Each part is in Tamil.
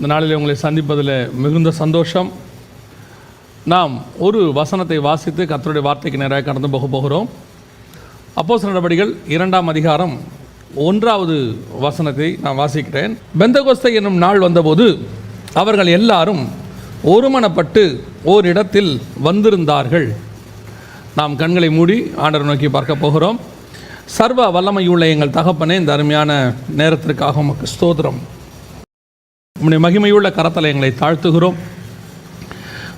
இந்த நாளில் உங்களை சந்திப்பதில் மிகுந்த சந்தோஷம். நாம் ஒரு வசனத்தை வாசித்து கர்த்தருடைய வார்த்தைக்கு நேராக கடந்து போகிறோம். அப்போஸ்தலர் நடபடிகள் 2ஆம் அதிகாரம் 1வது வசனத்தை நான் வாசிக்கிறேன். பெந்தகோஸ்தே என்னும் நாள் வந்தபோது அவர்கள் எல்லாரும் ஒருமனப்பட்டு ஓரிடத்தில் வந்திருந்தார்கள். நாம் கண்களை மூடி ஆண்டவரை நோக்கி பார்க்க போகிறோம். சர்வ வல்லமையுள்ள எங்கள் தகப்பனே, இந்த அருமையான நேரத்திற்காக உமக்கு ஸ்தோத்திரம். உம்முடைய மகிமையுள்ள கரத்தில் எங்களை தாழ்த்துகிறோம்.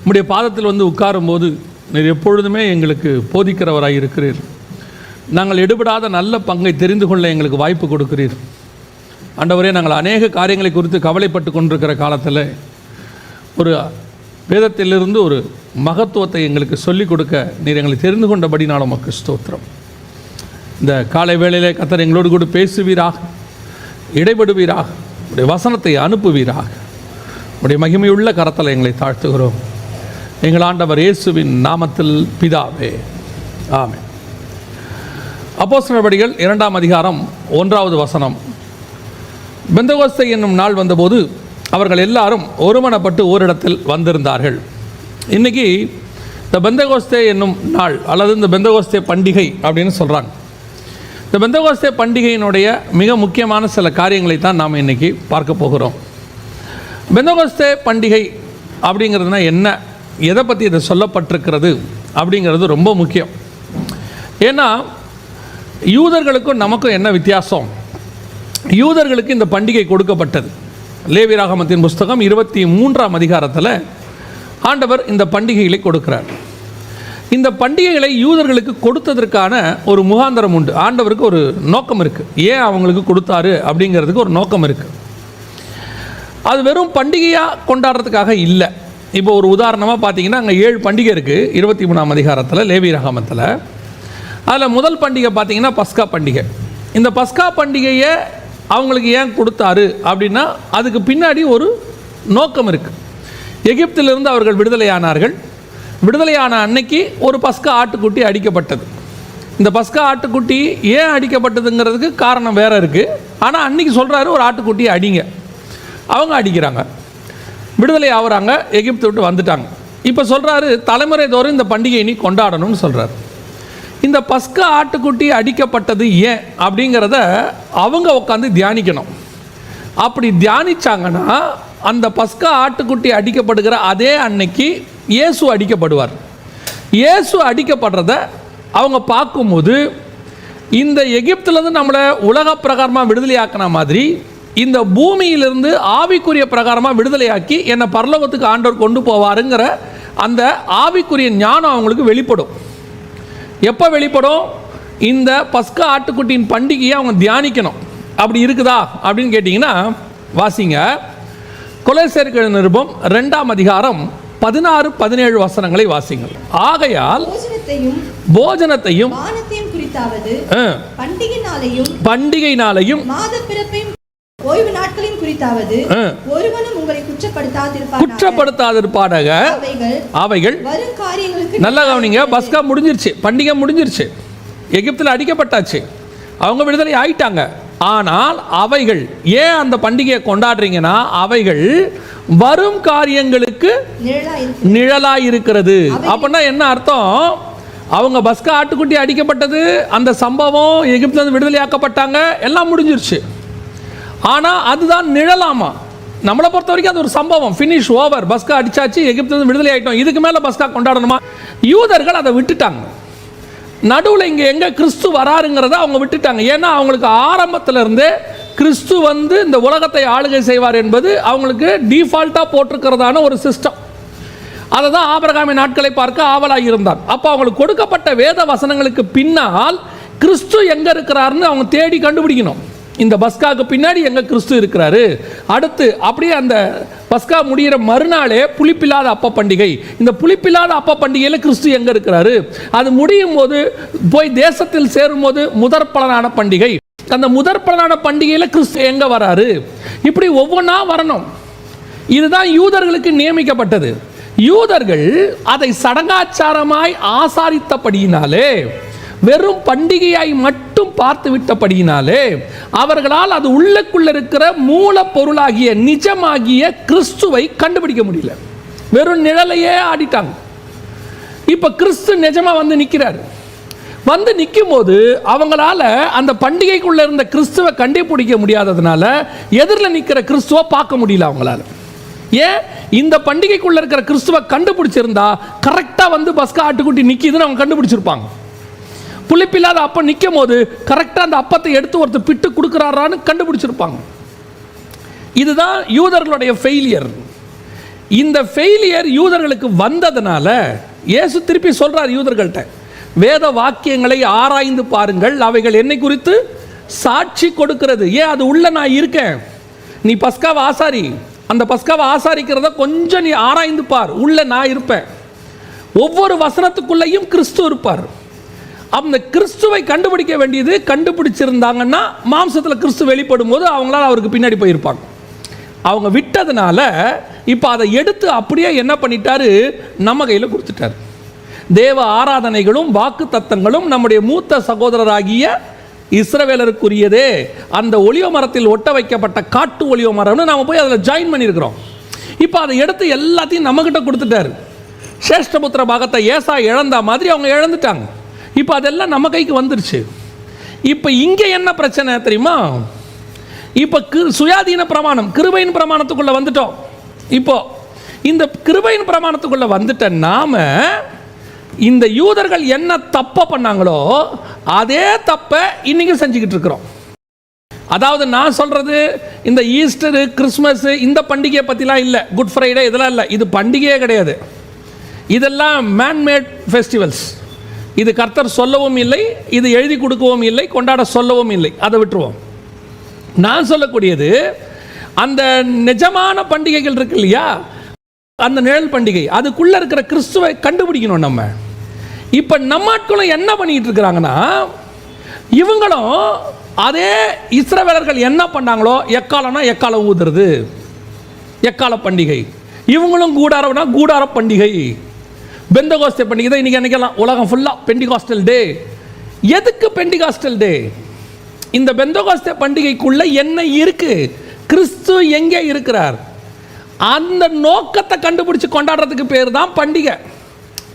உம்முடைய பாதத்தில் வந்து உட்காரும்போது நீர் எப்பொழுதுமே எங்களுக்கு போதிக்கிறவராக இருக்கிறீர். நாங்கள் எடுபடாத நல்ல பங்கை தெரிந்து கொள்ள எங்களுக்கு வாய்ப்பு கொடுக்கிறீர். ஆண்டவரே, நாங்கள் அநேக காரியங்களை குறித்து கவலைப்பட்டு கொண்டிருக்கிற காலத்தில் ஒரு வேதத்திலிருந்து ஒரு மகத்துவத்தை எங்களுக்கு சொல்லிக் கொடுக்க நீர் எங்களை தெரிந்து கொண்டபடினால் உமக்கு ஸ்தோத்திரம். இந்த காலை வேளையிலே கர்த்தர் எங்களோடு கூட பேசுவீராக, இடைபடுவீராக, உடைய வசனத்தை அனுப்புவீராக. உடைய மகிமையுள்ள கரத்தில் எங்களை தாழ்த்துகிறோம் எங்கள் ஆண்டவர் இயேசுவின் நாமத்தில் பிதாவே, ஆமென். அப்போஸ்தலர் நடபடிகள் 2ஆம் அதிகாரம் 1வது வசனம். பெந்தகோஸ்தே என்னும் நாள் வந்தபோது அவர்கள் எல்லாரும் ஒருமனப்பட்டு ஓரிடத்தில் வந்திருந்தார்கள். இன்றைக்கி இந்த பெந்தகோஸ்தே என்னும் நாள் அல்லது இந்த பெந்தகோஸ்தே பண்டிகை அப்படின்னு சொல்கிறாங்க. இந்த பெந்தகோஸ்தே பண்டிகையினுடைய மிக முக்கியமான சில காரியங்களை தான் நாம் இன்றைக்கி பார்க்க போகிறோம். பெந்தகோஸ்தே பண்டிகை அப்படிங்கிறதுனா என்ன, எதை பற்றி இதை சொல்லப்பட்டிருக்கிறது அப்படிங்கிறது ரொம்ப முக்கியம். ஏன்னா யூதர்களுக்கும் நமக்கும் என்ன வித்தியாசம்? யூதர்களுக்கு இந்த பண்டிகை கொடுக்கப்பட்டது. லேவியராகமத்தின் புஸ்தகம் 23ஆம் அதிகாரத்தில் ஆண்டவர் இந்த பண்டிகைகளை கொடுக்கிறார். இந்த பண்டிகைகளை யூதர்களுக்கு கொடுத்ததற்கான ஒரு முகாந்தரம் உண்டு. ஆண்டவருக்கு ஒரு நோக்கம் இருக்குது. ஏன் அவங்களுக்கு கொடுத்தாரு அப்படிங்கிறதுக்கு ஒரு நோக்கம் இருக்குது. அது வெறும் பண்டிகையாக கொண்டாடுறதுக்காக இல்லை. இப்போ ஒரு உதாரணமாக பார்த்தீங்கன்னா, அங்கே 7 பண்டிகை இருக்குது 23ஆம் அதிகாரத்தில் லேவியராகமத்தில். அதில் முதல் பண்டிகை பார்த்தீங்கன்னா பஸ்கா பண்டிகை. இந்த பஸ்கா பண்டிகையை அவங்களுக்கு ஏன் கொடுத்தாரு அப்படின்னா, அதுக்கு பின்னாடி ஒரு நோக்கம் இருக்குது. எகிப்திலிருந்து அவர்கள் விடுதலையானார்கள். விடுதலையான அன்னைக்கு ஒரு பஸ்கா ஆட்டுக்குட்டி அடிக்கப்பட்டது. இந்த பஸ்கா ஆட்டுக்குட்டி ஏன் அடிக்கப்பட்டதுங்கிறதுக்கு காரணம் வேறு இருக்குது. ஆனால் அன்றைக்கி சொல்கிறாரு, ஒரு ஆட்டுக்குட்டியை அடிங்க. அவங்க அடிக்கிறாங்க, விடுதலை ஆகுறாங்க, எகிப்து விட்டு வந்துட்டாங்க. இப்போ சொல்கிறாரு, தலைமுறை தோறும் இந்த பண்டிகையை நீ கொண்டாடணும்னு சொல்கிறார். இந்த பஸ்கா ஆட்டுக்குட்டி அடிக்கப்பட்டது ஏன் அப்படிங்கிறத அவங்க உட்காந்து தியானிக்கணும். அப்படி தியானித்தாங்கன்னா அந்த பஸ்கா ஆட்டுக்குட்டி அடிக்கப்படுகிற அதே அன்னைக்கு இயேசு அடிக்கப்படுவார். இயேசு அடிக்கப்படுறத அவங்க பார்க்கும்போது, இந்த எகிப்திலேருந்து நம்மளை உலக பிரகாரமாக விடுதலையாக்கின மாதிரி இந்த பூமியிலிருந்து ஆவிக்குரிய பிரகாரமாக விடுதலையாக்கி என்னை பரலோகத்துக்கு ஆண்டவர் கொண்டு போவாருங்கிற அந்த ஆவிக்குரிய ஞானம் அவங்களுக்கு வெளிப்படும். எப்போ வெளிப்படும்? இந்த பஸ்கா ஆட்டுக்குட்டியின் பண்டிகையை அவங்க தியானிக்கணும். அப்படி இருக்குதா அப்படின்னு கேட்டிங்கன்னா, வாசிங்க கொலோசியர்கள் நிருபம் 2ஆம் அதிகாரம் 16-17 வசனங்களை வாசிங்கள். ஆகையால் போஜனத்தையும் பண்டிகையினாலையும் ஓய்வு நாட்களின் குறித்தாவது ஒருவனும் உங்களை குற்றப்படுத்தாதிருப்பானாக. அவைகள் வரும் காரியங்களுக்கு நல்லா கவனிங்க. பஸ்கா முடிஞ்சிருச்சு, பண்டிகை முடிஞ்சிருச்சு, எகிப்தில் அடிக்கப்பட்டாச்சு, அவங்க விடுதலை ஆயிட்டாங்க. ஆனால் அவைகள் ஏன் அந்த பண்டிகையை கொண்டாடுறீங்கன்னா, அவைகள் வரும் காரியங்களுக்கு நிழலாய் இருக்கிறது. அப்படின்னா என்ன அர்த்தம்? அவங்க பஸ்கா ஆட்டுக்குட்டி அடிக்கப்பட்டது, அந்த சம்பவம், எகிப்திலிருந்து விடுதலையாக்கப்பட்டாங்க, எல்லாம் முடிஞ்சிருச்சு. ஆனால் அதுதான் நிழலாமா. நம்மளை பொறுத்த வரைக்கும் அது ஒரு சம்பவம், ஃபினிஷ், ஓவர், பஸ்கா அடிச்சாச்சு, எகிப்திலிருந்து விடுதலை ஆகிட்டோம், இதுக்கு மேலே பஸ்கா கொண்டாடணுமா? யூதர்கள் அதை விட்டுட்டாங்க. நடுவில் இங்கே எங்கே கிறிஸ்து வராருங்கிறத அவங்க விட்டுட்டாங்க. ஏன்னா அவங்களுக்கு ஆரம்பத்தில் இருந்தே கிறிஸ்து வந்து இந்த உலகத்தை ஆளுகை செய்வார் என்பது அவங்களுக்கு டிஃபால்ட்டாக போட்டிருக்கிறதான ஒரு சிஸ்டம். அதை தான் ஆபிரகாமின் நாட்களை பார்க்க ஆவலாகி இருந்தார். அப்போ அவங்களுக்கு கொடுக்கப்பட்ட வேத வசனங்களுக்கு பின்னால் கிறிஸ்து எங்கே இருக்கிறாருன்னு அவங்க தேடி கண்டுபிடிக்கணும். இந்த பஸ்காவுக்கு பின்னாடி எங்கே கிறிஸ்து இருக்கிறாரு. அடுத்து அப்படியே அந்த பஸ்கா முடிகிற மறுநாளே புளிப்பில்லாத அப்ப பண்டிகை. இந்த புளிப்பில்லாத அப்ப பண்டிகையில் கிறிஸ்து எங்கே இருக்கிறாரு, அது முடியும் போது போய் தேசத்தில் சேரும் போது முதற் பலனான பண்டிகை, அந்த முதற் பலனான பண்டிகையில் கிறிஸ்து எங்கே வராரு, இப்படி ஒவ்வொன்றா வரணும். இதுதான் யூதர்களுக்கு நியமிக்கப்பட்டது. யூதர்கள் அதை சடங்காச்சாரமாய் ஆசாரித்தபடியினாலே வெறும் பண்டிகையாய் மட்டும் பார்த்து விட்டபடியினாலே அவர்களால் அது உள்ளுக்குள்ள இருக்கிற மூலப்பொருளாகிய நிஜமாகிய கிறிஸ்துவை கண்டுபிடிக்க முடியல. வெறும் நிழலையே ஆடிட்டாங்க. இப்ப கிறிஸ்து நிஜமா வந்து நிற்கிறார். வந்து நிற்கும் போது அவங்களால அந்த பண்டிகைக்குள்ள இருந்த கிறிஸ்துவை கண்டுபிடிக்க முடியாததுனால எதிரில் நிற்கிற கிறிஸ்துவை பார்க்க முடியல அவங்களால. ஏன்? இந்த பண்டிகைக்குள்ள இருக்கிற கிறிஸ்துவை கண்டுபிடிச்சிருந்தா கரெக்டா வந்து பஸ்கா ஆட்டுக்குட்டி நிற்கிதுன்னு அவங்க கண்டுபிடிச்சிருப்பாங்க. புளிப்பில்லாத அப்பம் நிற்கும் போது கரெக்டாக அந்த அப்பத்தை எடுத்து ஒருத்தர் பிட்டு கொடுக்குறாரான்னு கண்டுபிடிச்சிருப்பாங்க. இதுதான் யூதர்களுடைய ஃபெயிலியர். இந்த ஃபெயிலியர் யூதர்களுக்கு வந்ததுனால இயேசு திருப்பி சொல்றார் யூதர்கள்ட்ட, வேத வாக்கியங்களை ஆராய்ந்து பாருங்கள், அவைகள் என்னை குறித்து சாட்சி கொடுக்கிறது. ஏன்? அது உள்ள நான் இருக்கேன். நீ பஸ்காவை ஆசாரி, அந்த பஸ்காவை ஆசாரிக்கிறத கொஞ்சம் நீ ஆராய்ந்து பார், உள்ள நான் இருப்பேன். ஒவ்வொரு வசனத்துக்குள்ளேயும் கிறிஸ்து இருப்பார். அந்த கிறிஸ்துவை கண்டுபிடிக்க வேண்டியது, கண்டுபிடிச்சிருந்தாங்கன்னா மாம்சத்தில் கிறிஸ்து வெளிப்படும் போது அவங்களால அவருக்கு பின்னாடி போயிருப்பாங்க. அவங்க விட்டதுனால இப்போ அதை எடுத்து அப்படியே என்ன பண்ணிட்டாரு, நம்ம கையில் கொடுத்துட்டார். தேவ ஆராதனைகளும் வாக்கு தத்தங்களும் நம்முடைய மூத்த சகோதரராகிய இஸ்ரவேலருக்குரியதே. அந்த ஒலிவ மரத்தில் ஒட்ட வைக்கப்பட்ட காட்டு ஒலிவ மரம்னு நாம் போய் அதில் ஜாயின் பண்ணியிருக்கிறோம். இப்போ அதை எடுத்து எல்லாத்தையும் நம்மகிட்ட கொடுத்துட்டாரு. சேஷ்டபுத்திர பாகத்தை ஏசா இழந்த மாதிரி அவங்க இழந்துட்டாங்க. இப்போ அதெல்லாம் நம்ம கைக்கு வந்துருச்சு. இப்போ இங்கே என்ன பிரச்சனை தெரியுமா? இப்போ சுயாதீன பிரமாணம், கிருபையின் பிரமாணத்துக்குள்ள வந்துட்டோம். இப்போ இந்த கிருபையின் பிரமாணத்துக்குள்ள வந்துட்ட நாம இந்த யூதர்கள் என்ன தப்ப பண்ணாங்களோ அதே தப்ப இன்னைக்கு செஞ்சுக்கிட்டு இருக்கிறோம். அதாவது நான் சொல்றது இந்த ஈஸ்டர், கிறிஸ்மஸ் இந்த பண்டிகையை பத்திலாம் இல்லை, குட் ஃப்ரைடே இதெல்லாம் இல்லை. இது பண்டிகையே கிடையாது. இதெல்லாம் மேன்மேட் ஃபெஸ்டிவல்ஸ். இது கர்த்தர் சொல்லவும் இல்லை, இது எழுதி கொடுக்கவும் இல்லை, கொண்டாட சொல்லவும் இல்லை. அதை விட்டுருவோம். நான் சொல்லக்கூடியது அந்த நிஜமான பண்டிகைகள் இருக்கு இல்லையா, அந்த நிழல் பண்டிகை, அதுக்குள்ள இருக்கிற கிறிஸ்துவை கண்டுபிடிக்கணும் நம்ம. இப்ப நம்ம ஆட்களும் என்ன பண்ணிட்டு இருக்கிறாங்கன்னா, இவங்களும் அதே இஸ்ரவேலர்கள் என்ன பண்ணாங்களோ, எக்காலம்னா எக்காலம் ஊதுறது, எக்கால பண்டிகை. இவங்களும் கூடாரம்னா கூடார பண்டிகை, பெந்தகோஸ்தே பண்டிகை தான் இன்னைக்கு நினைக்கலாம். உலகம் ஃபுல்லா பெண்டிகாஸ்டல் டே. எதுக்கு பெண்டிகாஸ்டல் டே? இந்த பெந்தகோஸ்தே பண்டிகைக்குள்ள என்ன இருக்கு, கிறிஸ்து எங்கே இருக்கிறார், அந்த நோக்கத்தை கண்டுபிடிச்சு கொண்டாடுறதுக்கு பேர் தான் பண்டிகை.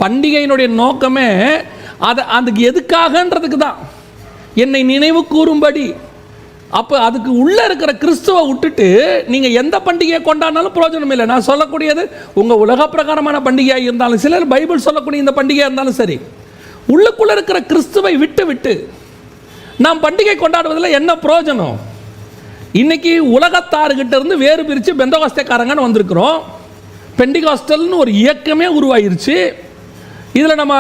பண்டிகையினுடைய நோக்கமே அதுக்கு எதுக்காகன்றதுக்கு தான், என்னை நினைவு கூறும்படி. அப்போ அதுக்கு உள்ள இருக்கிற கிறிஸ்துவை விட்டுட்டு நீங்கள் எந்த பண்டிகையை கொண்டாடினாலும் பிரயோஜனம் இல்லை. நான் சொல்லக்கூடியது உங்கள் உலக பிரகாரமான பண்டிகையாக இருந்தாலும், சிலர் பைபிள் சொல்லக்கூடிய இந்த பண்டிகையாக இருந்தாலும் சரி, உள்ளுக்குள்ள இருக்கிற கிறிஸ்துவை விட்டு விட்டு நாம் பண்டிகை கொண்டாடுவதில் என்ன பிரயோஜனம்? இன்னைக்கு உலகத்தார்கிட்ட இருந்து வேறு பிரித்து பெந்தகோஸ்தேக்காரங்கன்னு வந்திருக்கிறோம். பெண்டிகாஸ்டல்னு ஒரு இயக்கமே உருவாயிருச்சு. இதில் நம்ம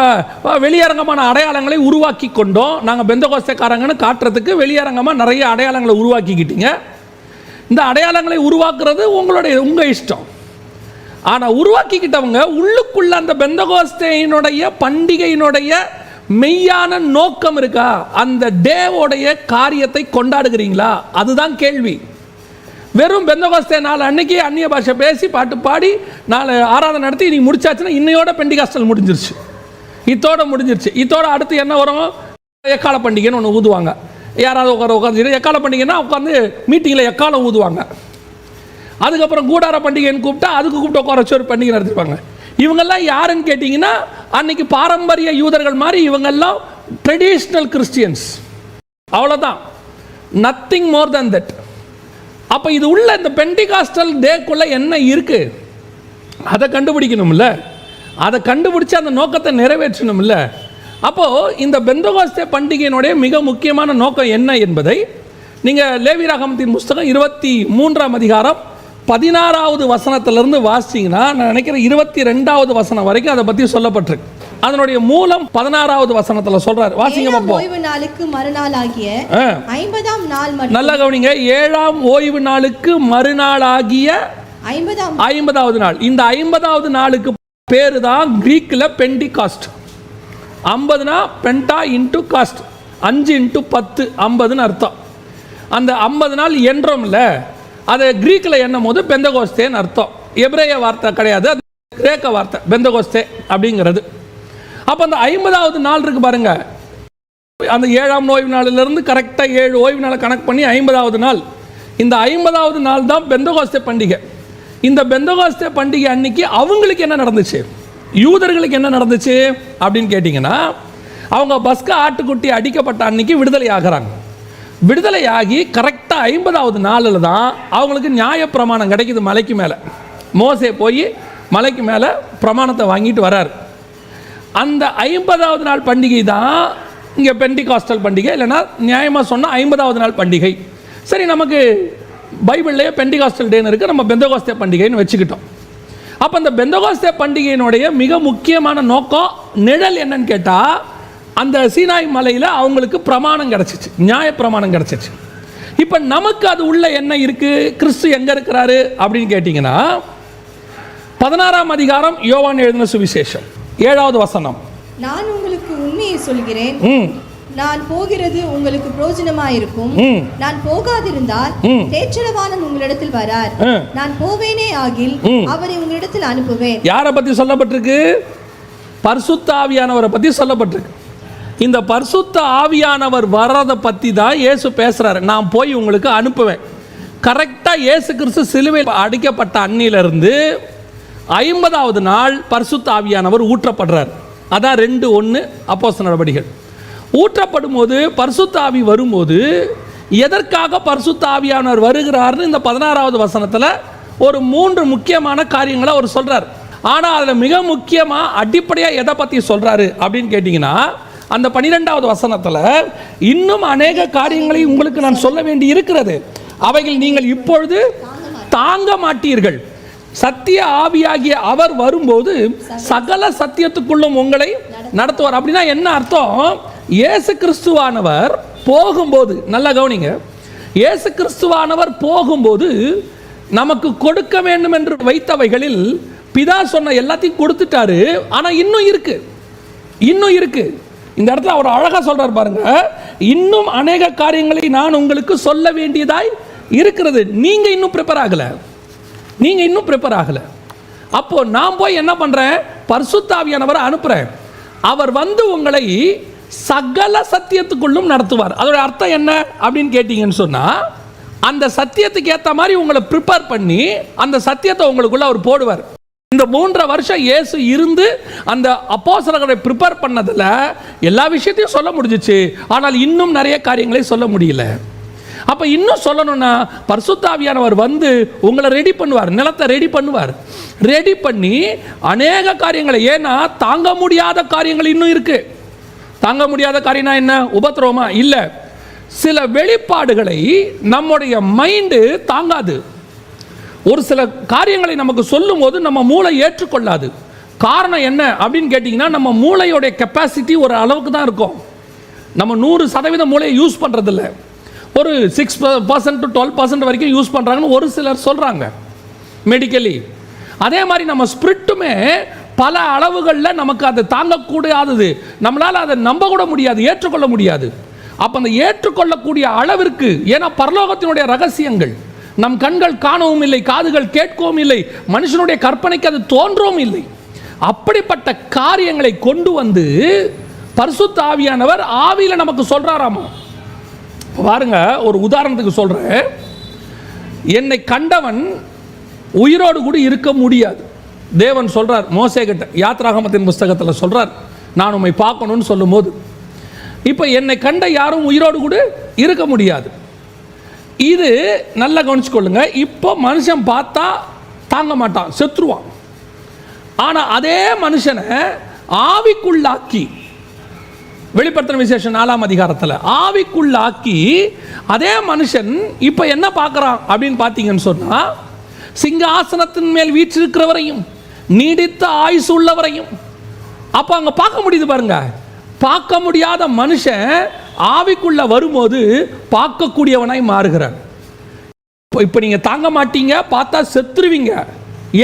வெளியரங்கமான அடையாளங்களை உருவாக்கி கொண்டோம். நாங்கள் பெந்தகோஸ்தேக்காரங்கன்னு காட்டுறதுக்கு வெளியரங்கமாக நிறைய அடையாளங்களை உருவாக்கிக்கிட்டீங்க. இந்த அடையாளங்களை உருவாக்குறது உங்கள் இஷ்டம். ஆனால் உருவாக்கிக்கிட்டவங்க உள்ளுக்குள்ள அந்த பெந்தகோஸ்தேயினுடைய பண்டிகையினுடைய மெய்யான நோக்கம் இருக்கா? அந்த டேவோடைய காரியத்தை கொண்டாடுகிறீங்களா? அதுதான் கேள்வி. வெறும் பெந்தகோஸ்தே நாள் அன்னைக்கு அந்நிய பாஷை பேசி பாட்டு பாடி நாலு ஆராதனை நடத்தி நீ முடிச்சாச்சுன்னா இன்னையோட பெண்டிகாஸ்டல் முடிஞ்சிருச்சு, இத்தோட முடிஞ்சிருச்சு. இத்தோட அடுத்து என்ன வரும்? எக்கால பண்டிகைன்னு ஒன்று ஊதுவாங்க. யாராவது உட்காந்து எக்கால பண்டிகைன்னா உட்காந்து மீட்டிங்கில் எக்காலம் ஊதுவாங்க. அதுக்கப்புறம் கூடார பண்டிகைன்னு கூப்பிட்டா அதுக்கு கூப்பிட்டு உட்கார வச்சு ஒரு பண்டிகை நடத்திருப்பாங்க. இவங்கெல்லாம் யாருன்னு கேட்டிங்கன்னா அன்னைக்கு பாரம்பரிய யூதர்கள் மாதிரி இவங்கெல்லாம் ட்ரெடிஷ்னல் கிறிஸ்டியன்ஸ், அவ்வளோதான், நத்திங் மோர் தேன் தட். அப்போ இது உள்ள இந்த பெண்டிகாஸ்டல் டேக்குள்ள என்ன இருக்கு அதை கண்டுபிடிக்கணும்ல, அதை கண்டுபிடிச்சு அந்த நோக்கத்தை நிறைவேற்றணும்ல. அப்போது இந்த பெந்தகோஸ்தே பண்டிகையினுடைய மிக முக்கியமான நோக்கம் என்ன என்பதை நீங்கள் லேவியராகமத்தின் புஸ்தகம் 23ஆம் அதிகாரம் 16வது வசனத்திலிருந்து வாசிங்கன்னா, நான் நினைக்கிறேன் 22வது வசனம் வரைக்கும் அதை பற்றி சொல்லப்பட்டிருக்கு. அதனுடைய மூலம் 16வது வசனத்தில் சொல்றாரு. வாசிங்க பாப்போம். ஓய்வு நாளுக்கு மறுநாளாகிய 50ஆம் நாள் மட்டும். நல்லா கவனிங்க. 7ஆம் ஓய்வு நாளுக்கு மறுநாளாகிய 50வது நாள். இந்த 50வது நாளுக்கு பேரு தான் கிரீக்ல பெண்டிகாஸ்ட். 50னா பென்டா இன்டு காஸ்ட், 5 இன்டு 10, 50ன்னு அர்த்தம். அந்த 50 நாள் என்றோம்ல, அது கிரீக்கில் எண்ணும் போது பெந்தகோஸ்தேன்னு அர்த்தம். எபிரேய வார்த்தை கிடையாது, அது கிரேக்க வார்த்தை பெந்தகோஸ்தே அப்படிங்கிறது. அப்போ அந்த 50வது நாள் இருக்கு பாருங்க, அந்த 7ஆம் ஓய்வு நாளிலிருந்து கரெக்டாக 7 ஓய்வு நாளை கணக்கு பண்ணி 50வது நாள், இந்த 50வது நாள் தான் பெந்தகோஸ்தே பண்டிகை. இந்த பெந்தகோஸ்தே பண்டிகை அன்னைக்கு அவங்களுக்கு என்ன நடந்துச்சு, யூதர்களுக்கு என்ன நடந்துச்சு அப்படின்னு கேட்டிங்கன்னா, அவங்க பஸ்கா ஆட்டுக்குட்டி அடிக்கப்பட்ட அன்னைக்கு விடுதலை ஆகிறாங்க. விடுதலை ஆகி கரெக்டாக 50வது நாளில் தான் அவங்களுக்கு நியாயப்பிரமாணம் கிடைக்குது. மலைக்கு மேலே மோசே போய் மலைக்கு மேலே பிரமாணத்தை வாங்கிட்டு வரார். அந்த 50வது நாள் பண்டிகை தான் இங்கே பெண்டிகாஸ்டல் பண்டிகை, இல்லைன்னா நியாயமாக சொன்னால் 50வது நாள் பண்டிகை. சரி, நமக்கு பைபிள்லேயே பெண்டிகாஸ்டல் டேன்னு இருக்குது, நம்ம பெந்தகோஸ்தே பண்டிகைன்னு வச்சுக்கிட்டோம். அப்போ அந்த பெந்தகோஸ்தே பண்டிகையினுடைய மிக முக்கியமான நோக்கம் நிழல் என்னன்னு கேட்டால், அந்த சீனாய் மலையில் அவங்களுக்கு பிரமாணம் கிடச்சிச்சு, நியாய பிரமாணம் கிடச்சிச்சு. இப்போ நமக்கு அது உள்ள என்ன இருக்குது, கிறிஸ்து எங்கே இருக்கிறாரு அப்படின்னு கேட்டிங்கன்னா, 16ஆம் அதிகாரம் யோவான் எழுதின சுவிசேஷம் 7வது வசனம். நான் உங்களுக்கு உண்மையை சொல்கிறேன், நான் போகிறது உங்களுக்கு பிரயோஜனமாயிருக்கும். நான் போகாதிருந்தால் தேற்றரவாளன் உங்களிடத்தில் வரார். நான் போவேனே ஆகில் அவரை உங்களிடத்தில் அனுப்புவேன். யாரை பற்றி சொல்லப்பட்டிருக்கு? பரிசுத்த ஆவியானவரை பற்றி சொல்லப்பட்டிருக்கு. இந்த பரிசுத்த ஆவியானவர் வர்றதை பற்றி தான் இயேசு பேசுகிறாரு. நான் போய் உங்களுக்கு அனுப்புவேன். கரெக்டாக இயேசு கிறிஸ்து சிலுவையில் அடிக்கப்பட்ட அன்னிலிருந்து 50வது நாள் பரிசுத்த ஆவியானவர் ஊற்றப்படுறார். அதான் 2:1 அப்போஸ்தலர் நடவடிக்கைகள். ஊற்றப்படும் போது பரிசுத்த ஆவி வரும்போது எதற்காக பரிசுத்த ஆவியானவர் வருகிறார்னு இந்த 16வது வசனத்தில் ஒரு 3 முக்கியமான காரியங்களை அவர் சொல்கிறார். ஆனால் அதில் மிக முக்கியமாக அடிப்படையாக எதை பற்றி சொல்கிறாரு அப்படின்னு கேட்டிங்கன்னா, அந்த 12வது வசனத்தில் இன்னும் அநேக காரியங்களை உங்களுக்கு நான் சொல்ல வேண்டி இருக்கிறது, அவைகள் நீங்கள் இப்பொழுது தாங்க மாட்டீர்கள். சத்திய ஆவியாகிய அவர் வரும்போது சகல சத்தியத்துக்குள்ளும் உங்களை நடத்துவார். அப்படின்னா என்ன அர்த்தம்? இயேசு கிறிஸ்துவானவர் போகும்போது, நல்லா கவனிங்க, இயேசு கிறிஸ்துவானவர் போகும்போது நமக்கு கொடுக்க வேண்டும் என்று வைத்தவைகளில் பிதா சொன்ன எல்லாத்தையும் கொடுத்துட்டாரு. ஆனால் இன்னும் இருக்கு. இந்த இடத்துல அவர் அழகா சொல்றார் பாருங்க, இன்னும் அநேக காரியங்களை நான் உங்களுக்கு சொல்ல வேண்டியதாய் இருக்கிறது. நீங்க இன்னும் ப்ரிப்பேர் ஆகல. அப்போ நான் போய் என்ன பண்றேன்? பரிசுத்த ஆவியானவரை அனுப்புறேன். அவர் வந்து உங்களை சகல சத்தியத்துக்குள்ளும் நடத்துவார். அதோட அர்த்தம் என்ன அப்படின்னு கேட்டீங்கன்னு சொன்னா, அந்த சத்தியத்துக்கு ஏற்ற மாதிரி உங்களை ப்ரிப்பேர் பண்ணி அந்த சத்தியத்தை உங்களுக்குள்ள அவர் போடுவார். இந்த 3 வருஷம் இயேசு இருந்து அந்த அப்போஸ்தலர்களை ப்ரிப்பேர் பண்ணதில் எல்லா விஷயத்தையும் சொல்ல முடிஞ்சிச்சு. ஆனால் இன்னும் நிறைய காரியங்களை சொல்ல முடியல. அப்போ இன்னும் சொல்லணும்னா பரிசுத்த ஆவியானவர் வந்து உங்களை ரெடி பண்ணுவார், நிலத்தை ரெடி பண்ணி அநேக காரியங்களை, ஏன்னா தாங்க முடியாத காரியங்கள் இன்னும் இருக்கு. தாங்க முடியாத காரியம்னா என்ன? உபத்திரவமா? இல்லை, சில வெளிப்பாடுகளை நம்முடைய மைண்டு தாங்காது. ஒரு சில காரியங்களை நமக்கு சொல்லும் போது நம்ம மூளை ஏற்றுக்கொள்ளாது. காரணம் என்ன அப்படின்னு கேட்டிங்கன்னா, நம்ம மூளையோடைய கெப்பாசிட்டி ஒரு அளவுக்கு தான் இருக்கும். நம்ம 100% மூளையை யூஸ் பண்ணுறதில்ல, ஒரு 6% to 12% வரைக்கும் யூஸ் பண்ணுறாங்கன்னு ஒரு சிலர் சொல்கிறாங்க மெடிக்கலி. அதே மாதிரி நம்ம ஸ்பிரிட்டுமே பல அளவுகளில் நமக்கு அதை தாங்கக்கூடாதது, நம்மளால் அதை நம்ப கூட முடியாது, ஏற்றுக்கொள்ள முடியாது. அப்போ அந்த ஏற்றுக்கொள்ளக்கூடிய அளவிற்கு, ஏன்னா பரலோகத்தினுடைய ரகசியங்கள் நம் கண்கள் காணவும் இல்லை, காதுகள் கேட்கவும் இல்லை, மனுஷனுடைய கற்பனைக்கு அது தோன்றவும் இல்லை. அப்படிப்பட்ட காரியங்களை கொண்டு வந்து பரிசுத்த ஆவியானவர் ஆவியில் நமக்கு சொல்றாராமா. பாருங்க, ஒரு உதாரணத்துக்கு சொல்றேன். என்னை கண்டவன் உயிரோடு கூட இருக்க முடியாது. தேவன் சொல்றார் மோசே கிட்ட, யாத்ராகமத்தின் புஸ்தகத்தில் சொல்றார், நான் உம்மை பார்க்கணும்னு சொல்லும் போது, இப்போ என்னை கண்ட யாரும் உயிரோடு கூட இருக்க முடியாது. இது நல்லா கவனிச்சுக்கொள்ளுங்க. இப்போ மனுஷன் பார்த்தா தாங்க மாட்டான், செத்துருவான். ஆனால் அதே மனுஷனை ஆவிக்குள்ளாக்கி, வெளிப்படுத்தின விசேஷம் 4ஆம் அதிகாரத்தில் ஆவிக்குள்ளாக்கி அதே மனுஷன் இப்போ என்ன பார்க்குறான் அப்படின்னு பார்த்தீங்கன்னு சொன்னால், சிங்காசனத்தின் மேல் வீற்றிருக்கிறவரையும் நீடித்த ஆயுசு உள்ளவரையும். அப்போ அங்கே பார்க்க முடியுது பாருங்க. பார்க்க முடியாத மனுஷன் ஆவிக்குள்ள வரும்போது பார்க்கக்கூடியவனாய் மாறுகிறான். இப்போ நீங்கள் தாங்க மாட்டீங்க, பார்த்தா செத்துருவீங்க.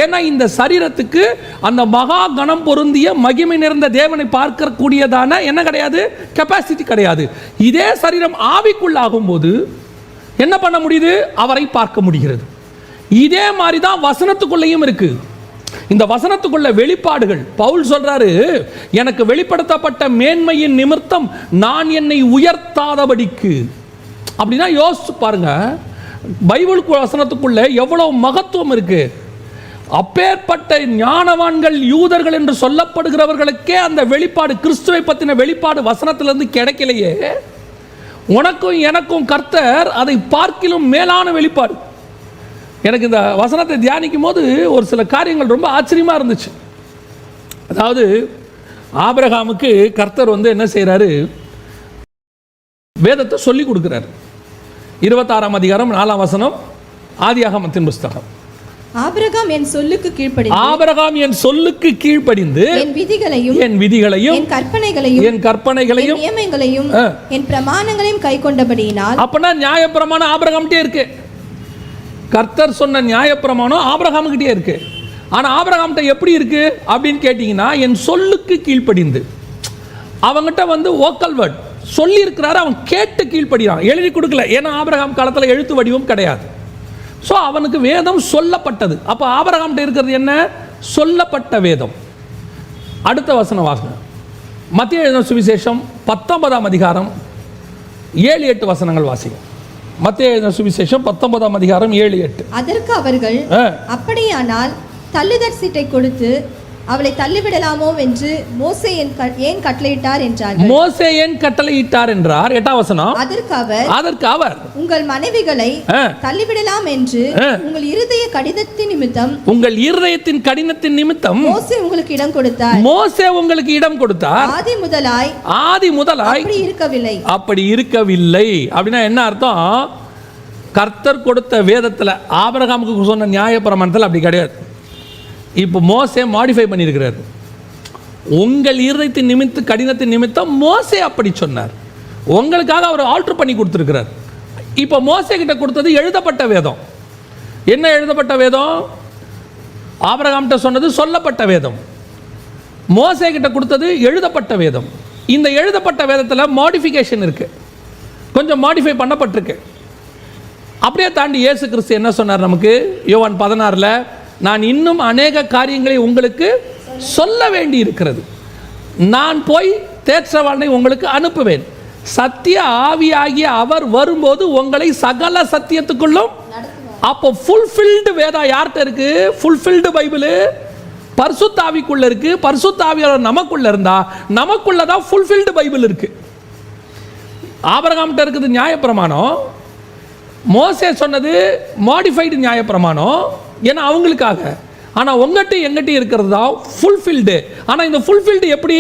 ஏன்னா இந்த சரீரத்துக்கு அந்த மகா கணம் பொருந்திய மகிமை நிறைந்த தேவனை பார்க்கக்கூடியதான என்ன கிடையாது, கெப்பாசிட்டி கிடையாது. இதே சரீரம் ஆவிக்குள்ளாகும் போது என்ன பண்ண முடியுது? அவரை பார்க்க முடிகிறது. இதே மாதிரி தான் வசனத்துக்குள்ளேயும் இருக்கு. இந்த வசனத்துக்குள்ள வெளிப்பாடுகள். பவுல் சொல்றாரு, எனக்கு வெளிப்படுத்தப்பட்ட மேன்மையின் நிமித்தம் நான் என்னை உயர்த்தாதபடிக்கு. அப்படின்னா யோசிச்சு பாருங்க, பைபிள் வசனத்துக்குள்ள எவ்வளவு மகத்துவம் இருக்கு. அப்பேற்பட்ட ஞானவான்கள் யூதர்கள் என்று சொல்லப்படுகிறவர்களுக்கே அந்த வெளிப்பாடு, கிறிஸ்துவை பற்றின வெளிப்பாடு வசனத்திலிருந்து கிடைக்கலையே, உனக்கும் எனக்கும் கர்த்தர் அதை பார்க்கிலும் மேலான வெளிப்பாடு. எனக்கு இந்த வசனத்தை தியானிக்கும் போது ஒரு சில காரியங்கள் ரொம்ப ஆச்சரியமாக இருந்துச்சு. அதாவது ஆபிரகாமுக்கு கர்த்தர் என்ன செய்கிறாரு, வேதத்தை சொல்லி கொடுக்குறாரு. 26ஆம் அதிகாரம் 4ஆம் வசனம், ஆதியாகமத்தின் புஸ்தகம். ஆபிரகாம் என் சொல்லுக்கு கீழ்ப்படிந்து, ஆபிரகாம் என் சொல்லுக்கு கீழ்ப்படிந்து என் விதிகளையும் என் கற்பனைகளையும் நியமங்களையும் என் பிரமாணங்களையும் கைக்கொண்டபடியினால். அப்பனா நியாயப்பிரமாணம் ஆபிரகாம்கிட்டே இருக்கு. கர்த்தர் சொன்ன நியாயப்பிரமாணம் ஆபிரகாம்கிட்டே இருக்கு. ஆனா ஆபிரகாம்கிட்ட எப்படி இருக்கு அப்படின்னு கேட்டீங்கன்னா, என் சொல்லுக்கு கீழ்ப்படிந்து. அவங்ககிட்ட வோக்கல் வேர்ட் சொல்லி இருக்கிறாரு, அவன் கேட்டு கீழ்ப்படியான், எழுதி கொடுக்கல. ஏன்னா ஆபிரகாம் காலத்தில் எழுத்து வடிவம் கிடையாது. ஸோ அவனுக்கு வேதம் சொல்லப்பட்டது. அப்போ ஆபிரகாம்கிட்ட இருக்கிறது என்ன? சொல்லப்பட்ட வேதம். அடுத்த வசனம் வாங்க, மத்தேயு எழுதின சுவிசேஷம் 19ஆம் அதிகாரம் 7-8 வசனங்கள் வாசிக்கும். மத்தேயு எழுதின சுவிசேஷம் 19ஆம் அதிகாரம் 7-8. அதற்கு அவர்கள், அப்படியானால் தள்ளுதற் சீட்டை கொடுத்து அவளை தள்ளிவிடலாமோ என்று மோசே ஏன் கட்டளையிட்டார் என்றார்கள். மோசே ஏன் கட்டளையிட்டார் என்றார். 8ஆம் வசனம். அதற்கு அவர் உங்கள் மனைவிகளை தள்ளிவிடலாம் என்று உங்கள் இருதய கடினத்தின் நிமித்தம் மோசே உங்களுக்கு இடம் கொடுத்தார். ஆதி முதலாய் அப்படி இருக்கவில்லை. அப்படின்னா என்ன அர்த்தம்? கர்த்தர் கொடுத்த வேதத்தில் ஆபிரகாமுக்கு சொன்ன நியாயப்பிரமாணத்தில் அப்படி கிடையாது. இப்போ மோசே மாடிஃபை பண்ணியிருக்கிறார். உங்கள் இருதயத்தின் கடினத்தின் நிமித்தம் மோசே அப்படி சொன்னார். உங்களுக்காக அவர் ஆல்டர் பண்ணி கொடுத்துருக்கிறார். இப்போ மோசே கிட்ட கொடுத்தது எழுதப்பட்ட வேதம். என்ன எழுதப்பட்ட வேதம்? ஆபிரகாம்கிட்ட சொன்னது சொல்லப்பட்ட வேதம். மோசே கிட்ட கொடுத்தது எழுதப்பட்ட வேதம். இந்த எழுதப்பட்ட வேதத்தில் மாடிஃபிகேஷன் இருக்கு, கொஞ்சம் மாடிஃபை பண்ணப்பட்டிருக்கு. அப்படியே தாண்டி இயேசு கிறிஸ்து என்ன சொன்னார் நமக்கு? யோவான் 16ல், நான் இன்னும் அநேக காரியங்களை உங்களுக்கு சொல்ல வேண்டி இருக்கிறது, நான் போய் தேற்றவாளனை உங்களுக்கு அனுப்புவேன், சத்திய ஆவியாகிய அவர் வரும்போது உங்களை சகல சத்தியத்துக்குள்ளும். அப்போ ஃபுல்ஃபில்டு வேதம் யார்கிட்ட இருக்கு? ஃபுல்ஃபில்டு பைபிள் பரிசுத்த ஆவிக்குள்ள இருக்கு. பரிசுத்த ஆவியாளர் நமக்குள்ள இருந்தா நமக்குள்ள தான் ஃபுல்ஃபில்டு பைபிள் இருக்கு. ஆபிரகாம்கிட்ட இருக்குது நியாயப்பிரமாணம், மோசே சொன்னது மாடிஃபைடு நியாயப்பிரமாணம், ஏன்னா அவங்களுக்காக. ஆனால் உங்கள்கிட்ட எங்கிட்ட இருக்கிறது தான் ஃபுல்ஃபில்டு. ஆனால் இந்த ஃபுல்ஃபில்டு எப்படி?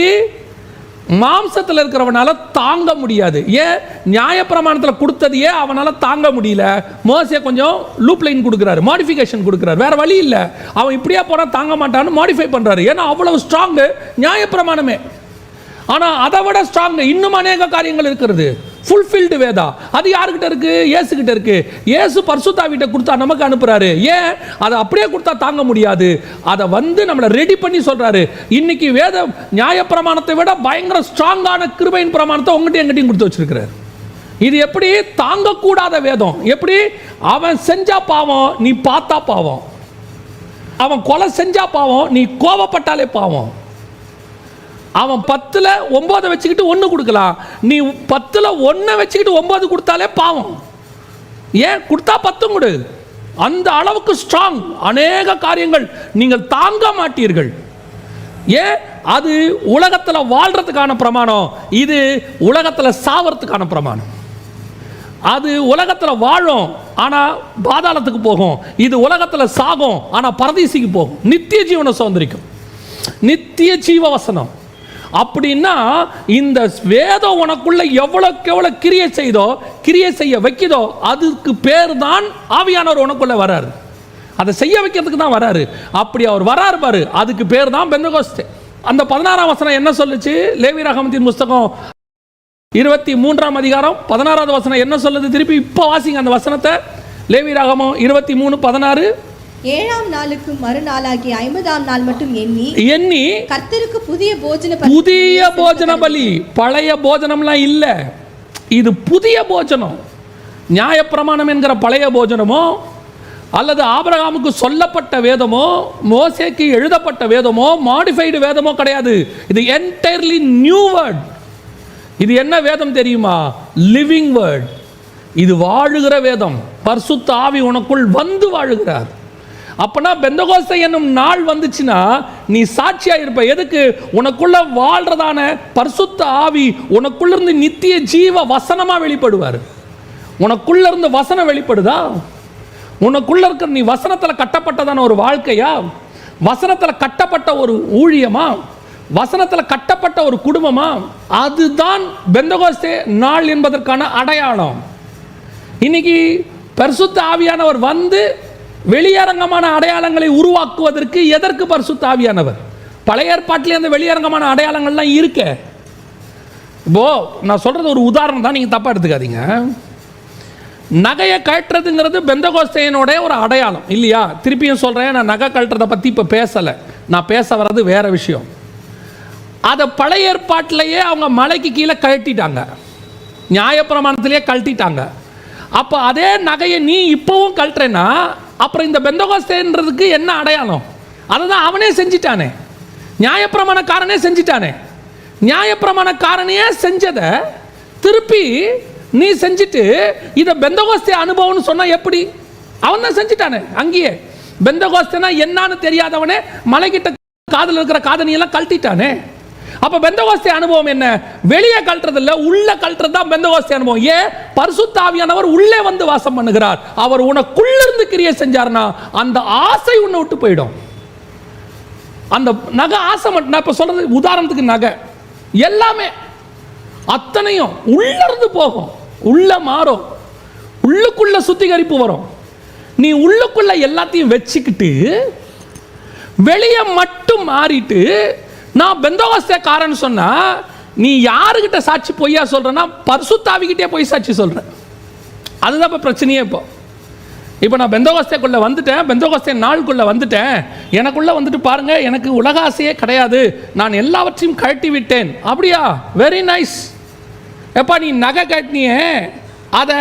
மாம்சத்தில் இருக்கிறவனால தாங்க முடியாது. ஏன்? நியாயப்பிரமாணத்தில் கொடுத்ததையே அவனால் தாங்க முடியல. மோசே கொஞ்சம் லூப் லைன் கொடுக்குறாரு, மாடிஃபிகேஷன் கொடுக்குறாரு. வேற வழி இல்லை, அவன் இப்படியே போனால் தாங்க மாட்டான்னு மாடிஃபை பண்ணுறாரு. ஏன்னா அவ்வளவு ஸ்ட்ராங்கு நியாயப்பிரமாணமே. ஆனால் அதை விட ஸ்ட்ராங் இன்னும் அநேக காரியங்கள் இருக்கிறது. ஃபுல்ஃபில்டு வேதா அது யாருக்கிட்ட இருக்கு? இயேசு கிட்ட இருக்கு. இயேசு பரிசுத்தாவிட்ட கொடுத்தா நமக்கு அனுப்புறாரு. ஏன்? அதை அப்படியே கொடுத்தா தாங்க முடியாது. அதை நம்மளை ரெடி பண்ணி சொல்றாரு. இன்னைக்கு வேத நியாயப்பிரமாணத்தை விட பயங்கர ஸ்ட்ராங்கான கிருபையின் பிரமாணத்தை உங்ககிட்ட எங்கிட்டையும் கொடுத்து வச்சிருக்கிறார். இது எப்படி? தாங்கக்கூடாத வேதம். எப்படி? அவன் செஞ்சா பாவம், நீ பார்த்தா பாவம். அவன் கொலை செஞ்சா பாவம், நீ கோபப்பட்டாலே பாவம். அவன் 10ல் 9 வச்சுக்கிட்டு 1 கொடுக்கலாம், நீ 10ல் 1 வச்சுக்கிட்டு 9 கொடுத்தாலே பாவம். ஏன்? கொடுத்தா 10 கொடு. அந்த அளவுக்கு ஸ்ட்ராங். அநேக காரியங்கள் நீங்கள் தாங்க மாட்டீர்கள். ஏன்? அது உலகத்தில் வாழ்றதுக்கான பிரமாணம், இது உலகத்தில் சாவறதுக்கான பிரமாணம். அது உலகத்தில் வாழும் ஆனால் பாதாளத்துக்கு போகும், இது உலகத்தில் சாகும் ஆனால் பரதீசிக்கு போகும், நித்திய ஜீவனை சுதந்திரிக்கும். நித்திய ஜீவ வசனம். அப்படின்னா இந்த வேதம் உனக்குள்ள எவ்வளவுக்கு எவ்வளவு கிரியை செய்ய வைக்குதோ அதுக்கு பேர் தான் ஆவியானவர் உனக்குள்ள வராரு. அதை செய்ய வைக்கிறதுக்கு தான் வராரு. அப்படி அவர் வராரு பாரு, அதுக்கு பேர் தான் பெந்தெகோஸ்தே. அந்த 16ஆம் வசனம் என்ன சொல்லுச்சு? லேவியராகமத்தின் புஸ்தகம் 23ஆம் அதிகாரம் 16வது வசனம் என்ன சொல்லுது? திருப்பி இப்போ வாசிங்க அந்த வசனத்தை. லேவியராகமம் 23:16. 7ஆம் நாளுக்கு மறுநாளாகிய 50ஆம் நாள் மட்டும் எண்ணி கர்த்தருக்கு புதிய போஜன பலி. பழைய போஜனம்லாம் இல்ல, இது புதிய போஜனம். நியாயப்பிரமாணம் என்கிற பழைய போஜனமோ அல்லது ஆபிரகாமுக்கு சொல்லப்பட்ட வேதமோ மோசேக்கு எழுதப்பட்ட வேதமோ மாடிஃபைடு வேதமோ கிடையாது. இது என்டையர்லி நியூ வேர்ட். இது என்ன வேதம் தெரியுமா? Living word. இது வாழுகிற வேதம். பரிசுத்த ஆவி உனக்குள் வந்து வாழுகிறார். அப்பனா பெந்தகோஸ்தே என்னும் நாள் வந்துச்சுன்னா நீ சாட்சியா இருப்ப. எதுக்கு? உனக்குள்ள வாழ்றதான பரிசுத்த ஆவி உனக்குள்ள இருந்து நித்திய ஜீவ வசனமா வெளிப்படுவார். உனக்குள்ள இருந்து வசனம் வெளிப்படுதா? உனக்குள்ள இருக்கிற நீ வசனத்தில் கட்டப்பட்டதான ஒரு வாழ்க்கையா? வசனத்தில் கட்டப்பட்ட ஒரு ஊழியமா? வசனத்தில் கட்டப்பட்ட ஒரு குடும்பமா? அதுதான் பெந்தகோஸ்தே நாள் என்பதற்கான அடையாளம். இன்னைக்கு பரிசுத்த ஆவியானவர் வந்து வெளியரங்கமான அடையாளங்களை உருவாக்குவதற்கு எதற்கு பரிசுத்த ஆவியானவர்? பழைய ஏற்பாட்டிலே அந்த வெளியரங்கமான அடையாளங்கள்லாம் இருக்கு. இப்போ நான் சொல்றது ஒரு உதாரணம் தான், நீங்க தப்பா எடுத்துக்காதீங்க. நகையை கழட்டுறதுங்கிறது பெந்தகோஸ்தேனுடைய ஒரு அடையாளம் இல்லையா? திருப்பியும் சொல்றேன், நான் நகை கழட்டுறதை பத்தி இப்ப பேசல. நான் பேச வர்றது வேற விஷயம். அதை பழைய ஏற்பாட்டிலேயே அவங்க மலைக்கு கீழே கழட்டிட்டாங்க, நியாயப்பிரமாணத்திலேயே கழட்டிட்டாங்க. அப்போ அதே நகையை நீ இப்பவும் கழட்டுறேன்னா அப்புறம் இந்த பெந்தகோஸ்தேன்றதுக்கு என்ன அடையாளம்? அதுதான் அவனே செஞ்சிட்டானே, நியாயப்பிரமாணக்காரனே செஞ்சிட்டானே. நியாயப்பிரமாணக்காரனையே செஞ்சதை திருப்பி நீ செஞ்சுட்டு இதை பெந்தகோஸ்தே அனுபவம்னு சொன்னா எப்படி? அவன் தான் செஞ்சிட்டானே. அங்கேயே பெந்தகோஸ்தேனா என்னன்னு தெரியாதவனே மலைக்கிட்ட காதல் இருக்கிற காதணியெல்லாம் கழட்டிட்டானே. அப்ப பெந்தகோஸ்தே அனுபவம் என்ன? வெளியே கழட்டுறது இல்ல, உள்ள கழட்டுறது தான் பெந்தகோஸ்தே அனுபவம். ஏன்? பரிசுத்த ஆவியானவர் உள்ளே வந்து வாசம் பண்ணுகிறார். அவர் உனக்குள்ள இருந்து கிரியை செஞ்சார்னா அந்த ஆசை உன்னை விட்டு போயிடும். அந்த நகை ஆசை மட்டும். நான் இப்ப சொல்றது உதாரணத்துக்கு நகை எல்லாமே அத்தனையும் உள்ள இருந்து போகும், உள்ள மாறும், உள்ளுக்குள்ள சுத்திகரிப்பு வரும். நீ உள்ளுக்குள்ள எல்லாத்தையும் வச்சுக்கிட்டு வெளியே மட்டும் மாறிட்டு நான் பெந்தகோஸ்தேக்காரன் சொன்னா நீ யாருக்கிட்ட சாட்சி பொய்யா சொல்றனா? பரிசுத்த ஆவிகிட்டே போய் சாட்சி சொல்ற. அதுதான் இப்போ பிரச்சனையே. இப்போ நான் பெந்தகோஸ்தேக்குள்ள வந்துட்டேன், பெந்தகோஸ்தே நாளுக்குள்ள வந்துட்டேன், எனக்குள்ள வந்துட்டு பாருங்க எனக்கு உலக ஆசையே கிடையாது, நான் எல்லாவற்றையும் கழட்டி விட்டேன். அப்படியா? Very nice. எப்பா நீ நகை கட்டினியே அதை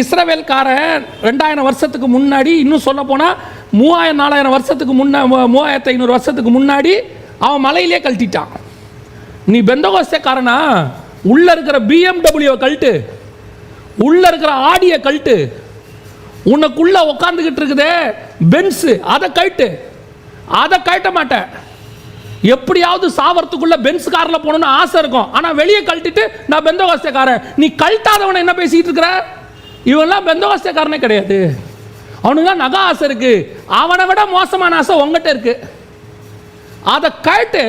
இஸ்ரவேல்காரன் 2000 வருஷத்துக்கு முன்னாடி, இன்னும் சொல்ல போனால் 3000-4000 வருஷத்துக்கு 3500 வருஷத்துக்கு முன்னாடி அவன் மலையிலே கழட்டிட்டான். நீ பெந்தகோஸ்தேக்காரனா? உள்ள இருக்கிற BMW கழட்டு, உள்ள இருக்கிற ஆடியை கழட்டு, உனக்குள்ள உட்காந்துக்கிட்டு இருக்குதே பென்ஸ் அதை கழட்டு. அதை கழட்ட மாட்டேன். எப்படியாவது சாவறதுக்குள்ள பென்ஸ் கார்ல போகணும்னு ஆசை இருக்கும், ஆனா வெளியே கழட்டிட்டு நான் பெந்தகோஸ்தேக்காரன். நீ கழட்டாதவனை என்ன பேசிட்டு இருக்கிற? இவன்லாம் பெந்தகோஸ்தேக்காரனே கிடையாது. அவனுக்குலாம் நகை ஆசை இருக்கு. அவனை விட மோசமான ஆசை உங்ககிட்ட இருக்கு. அதை கழட்டு.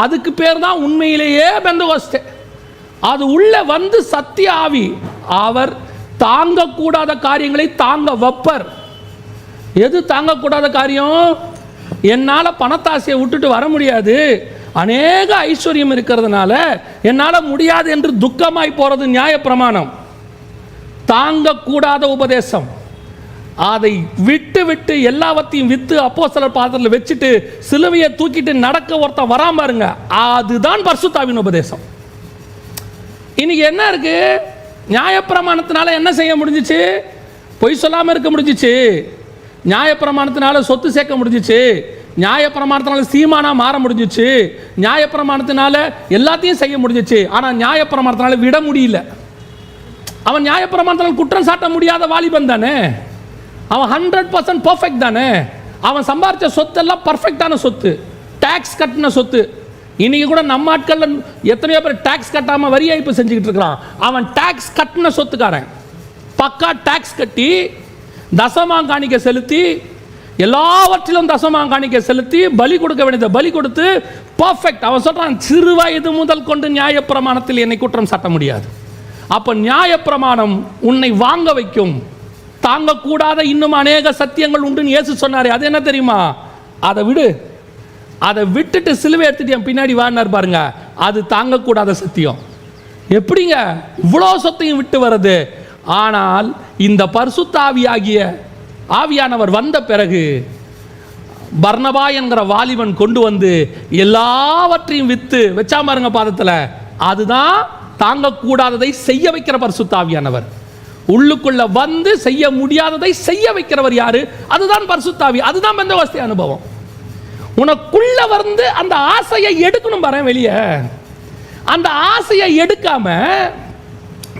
அதுக்கு பேர் தான் உண்மையிலேயே பெந்தகோஸ்தே. அது உள்ள வந்து சத்திய ஆவி. அவர் தாங்கக்கூடாத காரியங்களை தாங்க வைப்பர். எது தாங்கக்கூடாத காரியம்? என்னால் பணத்தாசையை விட்டுட்டு வர முடியாது, அநேக ஐஸ்வர்யம் இருக்கிறதுனால என்னால் முடியாது என்று துக்கமாய் போறது நியாயப்பிரமாணம். தாங்கக்கூடாத உபதேசம். அதை விட்டு விட்டு எல்லாவற்றையும் வித்து அப்போஸ்தலர் பாதத்தில் வச்சுட்டு சிலுவையை தூக்கிட்டு நடக்க ஒருத்தன் வராம பாருங்க, அதுதான் பரிசுத்தாவின் உபதேசம். இன்னைக்கு என்ன இருக்கு? நியாயப்பிரமாணத்தினால என்ன செய்ய முடிஞ்சிச்சு? பொய் சொல்லாமல் இருக்க முடிஞ்சிச்சு. நியாயப்பிரமாணத்தினால சொத்து சேர்க்க முடிஞ்சிச்சு. நியாயப்பிரமாணத்தினால சீமானா மாற முடிஞ்சிச்சு. நியாயப்பிரமாணத்தினால எல்லாத்தையும் செய்ய முடிஞ்சிச்சு. ஆனால் நியாயப்பிரமாணத்தினால விட முடியல. அவன் நியாயப்பிரமாணத்தினால் குற்றம் சாட்ட முடியாத வாலிபன் தானே. அவன் 100% பர்ஃபெக்ட் தானே. அவன் சம்பாதிச்ச சொத்தெல்லாம் பர்ஃபெக்டான சொத்து, டாக்ஸ் கட்டின சொத்து. இன்னைக்கு கூட நம்ம ஆட்கள் எத்தனையோ பேர் டாக்ஸ் கட்டாம வரி ஏய்ப்பு செஞ்சுக்கிட்டு இருக்கிறான். அவன் டாக்ஸ் கட்டின சொத்துக்காரன். பக்கா டாக்ஸ் கட்டி தசமாங்காணிக்க செலுத்தி எல்லாவற்றிலும் தசமாங்காணிக்க செலுத்தி பலி கொடுக்க வேண்டியதை பலி கொடுத்து பர்ஃபெக்ட். அவன் சொல்றான் சிறு வயது முதல் கொண்டு நியாயப்பிரமாணத்தில் என்னை குற்றம் சாட்ட முடியாது. அப்ப நியாயப்பிரமாணம் உன்னை வாங்க வைக்கும். தாங்கக்கூடாத இன்னும் அநேக சத்தியங்கள் உண்டு இயேசு சொன்னாரே, அது என்ன தெரியுமா? அதை விடு. அதை விட்டுட்டு சிலுவை எடுத்துட்டு என் பின்னாடி வாடினார் பாருங்க, அது தாங்கக்கூடாத சத்தியம். எப்படிங்க இவ்வளோ சொத்தையும் விட்டு வருது? ஆனால் இந்த பரிசுத்த ஆவியானவர் வந்த பிறகு பர்னபா என்கிற வாலிபன் கொண்டு வந்து எல்லாவற்றையும் வித்து வச்சா பாருங்க பாதத்தில். அதுதான் தாங்கக்கூடாததை செய்ய வைக்கிற பரிசுத்த ஆவியானவர். உள்ளுக்குள்ள வந்து செய்ய முடியாததை செய்ய வைக்கிறவர் யாரு? அதுதான் பரிசுத்த ஆவி. அதுதான் பெந்தெகோஸ்தே அனுபவம். உனக்குள்ள வந்து அந்த ஆசையை எடுக்கணும் பாரு வெளியே. அந்த ஆசையை எடுக்காம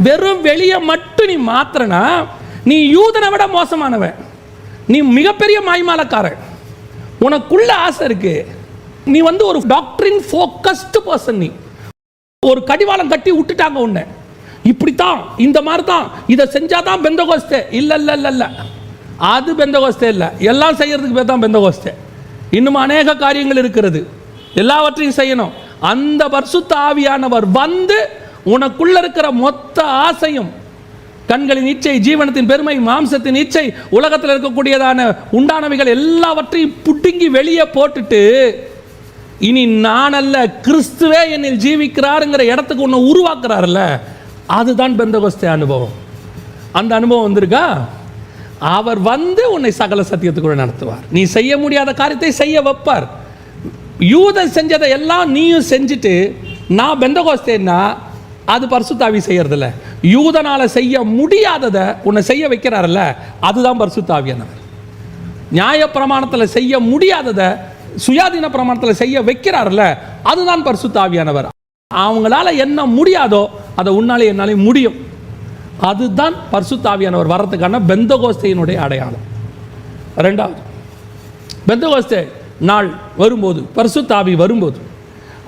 வெறும் வெளியே மட்டும் நீ மாத்திரனா நீ யூதனை விட மோசமானவன், நீ மிகப்பெரிய மாய்மாலக்காரன். உனக்குள்ள ஆசை இருக்கு, நீ வந்து ஒரு டாக்டரின் ஃபோக்கஸ்டு பர்சன். நீ ஒரு கடிவாளம் கட்டி விட்டுட்டாங்க உன்னை, இப்படித்தான் இந்த மாதிரி தான் இதை செஞ்சாதான் பெந்தெகோஸ்தே. இல்ல இல்ல இல்ல இல்ல, அது பெந்தெகோஸ்தே இல்ல. எல்லாம் செய்யறதுக்கு பேர் தான் பெந்தெகோஸ்தே. இன்னும் அநேக காரியங்கள் இருக்கிறது, எல்லாவற்றையும் செய்யணும். அந்த பரிசுத்த ஆவியானவர் வந்து உனக்குள்ள இருக்கிற மொத்த ஆசையும், கண்களின் இச்சை, ஜீவனத்தின் பெருமை, மாம்சத்தின் இச்சை, உலகத்தில் இருக்கக்கூடியதான உண்டானவைகள் எல்லாவற்றையும் புடுங்கி வெளியே போட்டுட்டு, இனி நான் அல்ல கிறிஸ்துவே என்னில் ஜீவிக்கிறாருங்கிற இடத்துக்கு உன்னை உருவாக்குறாருல்ல, அதுதான் பெந்தெகோஸ்தே அனுபவம். அந்த அனுபவம் வந்திருக்கா? அவர் வந்து உன்னை சகல சத்தியத்துக்குள்ள நடத்துவார். நீ செய்ய முடியாத காரியத்தை செய்ய வைப்பார். யூதன் செஞ்சதை எல்லாம் நீயும் செஞ்சுட்டு நான் பெந்தெகோஸ்தேன்னா அது பரிசுத்த ஆவி செய்யறதில்ல. யூதனால செய்ய முடியாததை உன்னை செய்ய வைக்கிறாரல்ல, அதுதான் பரிசுத்த ஆவியானவர். நியாய பிரமாணத்தில் செய்ய முடியாததை சுயாதீன பிரமாணத்தில் செய்ய வைக்கிறாரல்ல, அதுதான் பரிசுத்த ஆவியானவர். அவங்களால என்ன முடியாதோ அதை உன்னாலே என்னாலே முடியும். அதுதான் பரிசுத்த ஆவியானவர் வர்றதுக்கான பெந்தெகோஸ்தேயினுடைய அடையாளம். ரெண்டாவது, பெந்தெகோஸ்தே நாள் வரும்போது, பரிசுத்த ஆவி வரும்போது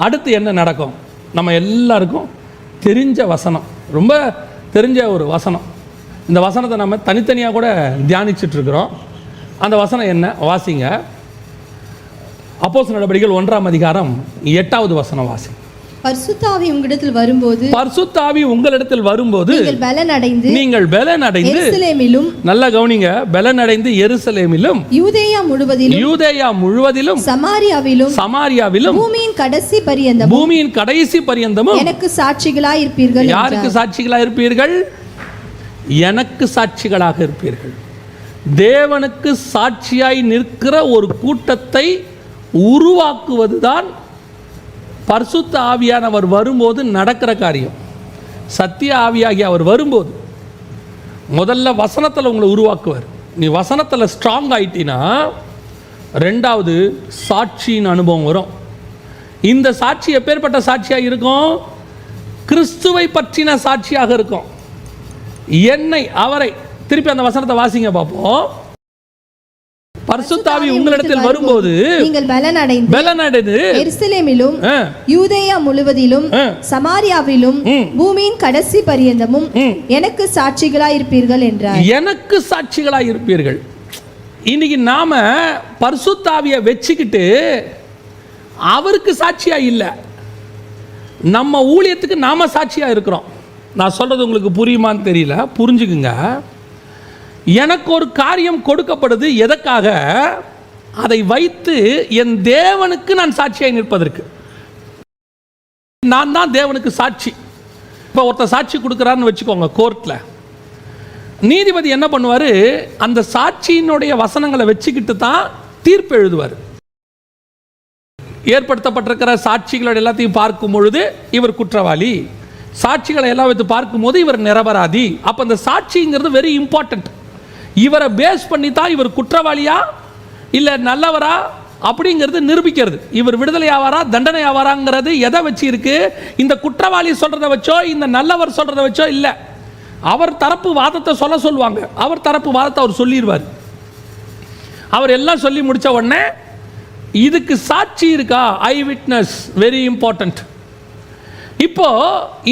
அடுத்து என்ன நடக்கும்? நம்ம எல்லாருக்கும் தெரிஞ்ச வசனம், ரொம்ப தெரிஞ்ச ஒரு வசனம். இந்த வசனத்தை நம்ம தனித்தனியாக கூட தியானிச்சுட்டு இருக்கிறோம். அந்த வசனம் என்ன? வாசிங்க. அப்போஸ்தலர் நடபடிகள் 1ஆம் அதிகாரம் 8வது வசனம் வாசி. பரிசுத்த ஆவி உங்களிடத்தில் வரும்போது, பரிசுத்த ஆவி உங்களிடத்தில் வரும்போது நீங்கள் பலன் அடைந்து எருசலேமிலும், நல்ல கவனிங்க, பலன் அடைந்து எருசலேமிலும், யூதேயா முழுவதிலும், சமாரியாவிலும் பூமியின் கடைசி பரியந்தமும் எனக்கு சாட்சிகளாய் இருப்பீர்கள். யாருக்கு சாட்சிகளாய் இருப்பீர்கள்? எனக்கு சாட்சிகளாக இருப்பீர்கள். தேவனுக்கு சாட்சியாய் நிற்கிற ஒரு கூட்டத்தை உருவாக்குவதுதான் பரிசுத்த ஆவியானவர் வரும்போது நடக்கிற காரியம். சத்திய ஆவியாகி அவர் வரும்போது முதல்ல வசனத்தில் உங்களை உருவாக்குவார். நீ வசனத்தில் ஸ்ட்ராங் ஆயிட்டினா ரெண்டாவது சாட்சியின் அனுபவம் வரும். இந்த சாட்சி எப்பேற்பட்ட சாட்சியாக இருக்கும்? கிறிஸ்துவை பற்றின சாட்சியாக இருக்கும். என்னை, அவரை. திருப்பி அந்த வசனத்தை வாசிங்க பார்ப்போம். பரிசுத்த ஆவி உங்களிடத்தில் வரும்போது நீங்கள் பலன் அடைந்து எருசலேமிலும், யூதேயா முழுவதிலும், சமாரியாவிலும், பூமியின் கடைசி பரியந்தமும் எனக்கு சாட்சிகளாய் இருப்பீர்கள் என்றார். எனக்கு சாட்சிகளாய் இருப்பீர்கள். இன்னைக்கு நாம பரிசுத்த ஆவியை வச்சுக்கிட்டு அவருக்கு சாட்சியா இல்லை, நம்ம ஊழியத்துக்கு நாம சாட்சியா இருக்கிறோம். நான் சொல்றது உங்களுக்கு புரியுமான்னு தெரியல, புரிஞ்சுக்குங்க. எனக்கு ஒரு காரியம் கொடுக்கப்படுது, எதற்காக? அதை வைத்து என் தேவனுக்கு நான் சாட்சியாய் நிற்பதற்கு. நான் தான் தேவனுக்கு சாட்சி. இப்போ ஒருத்தர் சாட்சி கொடுக்குறாருன்னு வச்சுக்கோங்க, கோர்ட்டில் நீதிபதி என்ன பண்ணுவார்? அந்த சாட்சியினுடைய வசனங்களை வச்சுக்கிட்டு தான் தீர்ப்பு எழுதுவார். ஏற்படுத்தப்பட்டிருக்கிற சாட்சிகளோட எல்லாத்தையும் பார்க்கும் பொழுது இவர் குற்றவாளி, சாட்சிகளை எல்லாம் வைத்து பார்க்கும்போது இவர் நிரபராதி. அப்போ அந்த சாட்சிங்கிறது வெரி இம்பார்ட்டன்ட். இவரை பேஸ் பண்ணி தான் இவர் குற்றவாளியா இல்லை நல்லவரா அப்படிங்கிறது நிரூபிக்கிறது. இவர் விடுதலை ஆவாரா தண்டனை ஆவாராங்கிறது எதை வச்சு இருக்கு? இந்த குற்றவாளி சொல்றதை வச்சோ இந்த நல்லவர் சொல்றதை வச்சோ இல்லை. அவர் தரப்பு வாதத்தை சொல்லுவாங்க. அவர் தரப்பு வாதத்தை அவர் சொல்லிடுவார். அவர் எல்லாம் சொல்லி முடிச்ச உடனே இதுக்கு சாட்சி இருக்கா? ஐ விட்னஸ், வெரி இம்பார்ட்டன்ட். இப்போ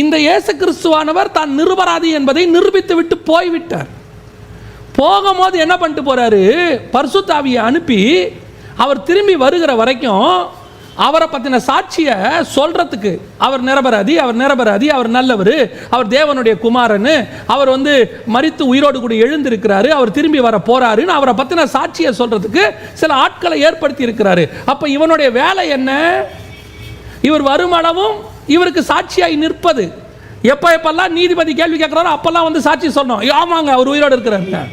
இந்த இயேசு கிறிஸ்துவானவர் தான் நிரபராதி என்பதை நிரூபித்து விட்டு போய்விட்டார். போகும்போது என்ன பண்ணிட்டு போறாரு? பரிசுத்த ஆவியை அனுப்பி அவர் திரும்பி வருகிற வரைக்கும் அவரை பற்றின சாட்சியை சொல்றதுக்கு, அவர் நிரபராதி, அவர் நிரபராதி, அவர் நல்லவர், அவர் தேவனுடைய குமாரன், அவர் மரித்து உயிரோடு கூட எழுந்திருக்கிறாரு, அவர் திரும்பி வர போறாருன்னு அவரை பற்றின சாட்சியை சொல்றதுக்கு சில ஆட்களை ஏற்படுத்தி இருக்கிறாரு. அப்போ இவனுடைய வேலை என்ன? இவர் வருமளவும் இவருக்கு சாட்சியாய் நிற்பது. எப்பெல்லாம் நீதிபதி கேள்வி கேட்கிறாரோ அப்பெல்லாம் சாட்சி சொல்லணும். ஆமாங்க அவர் உயிரோடு இருக்கிறாருங்க.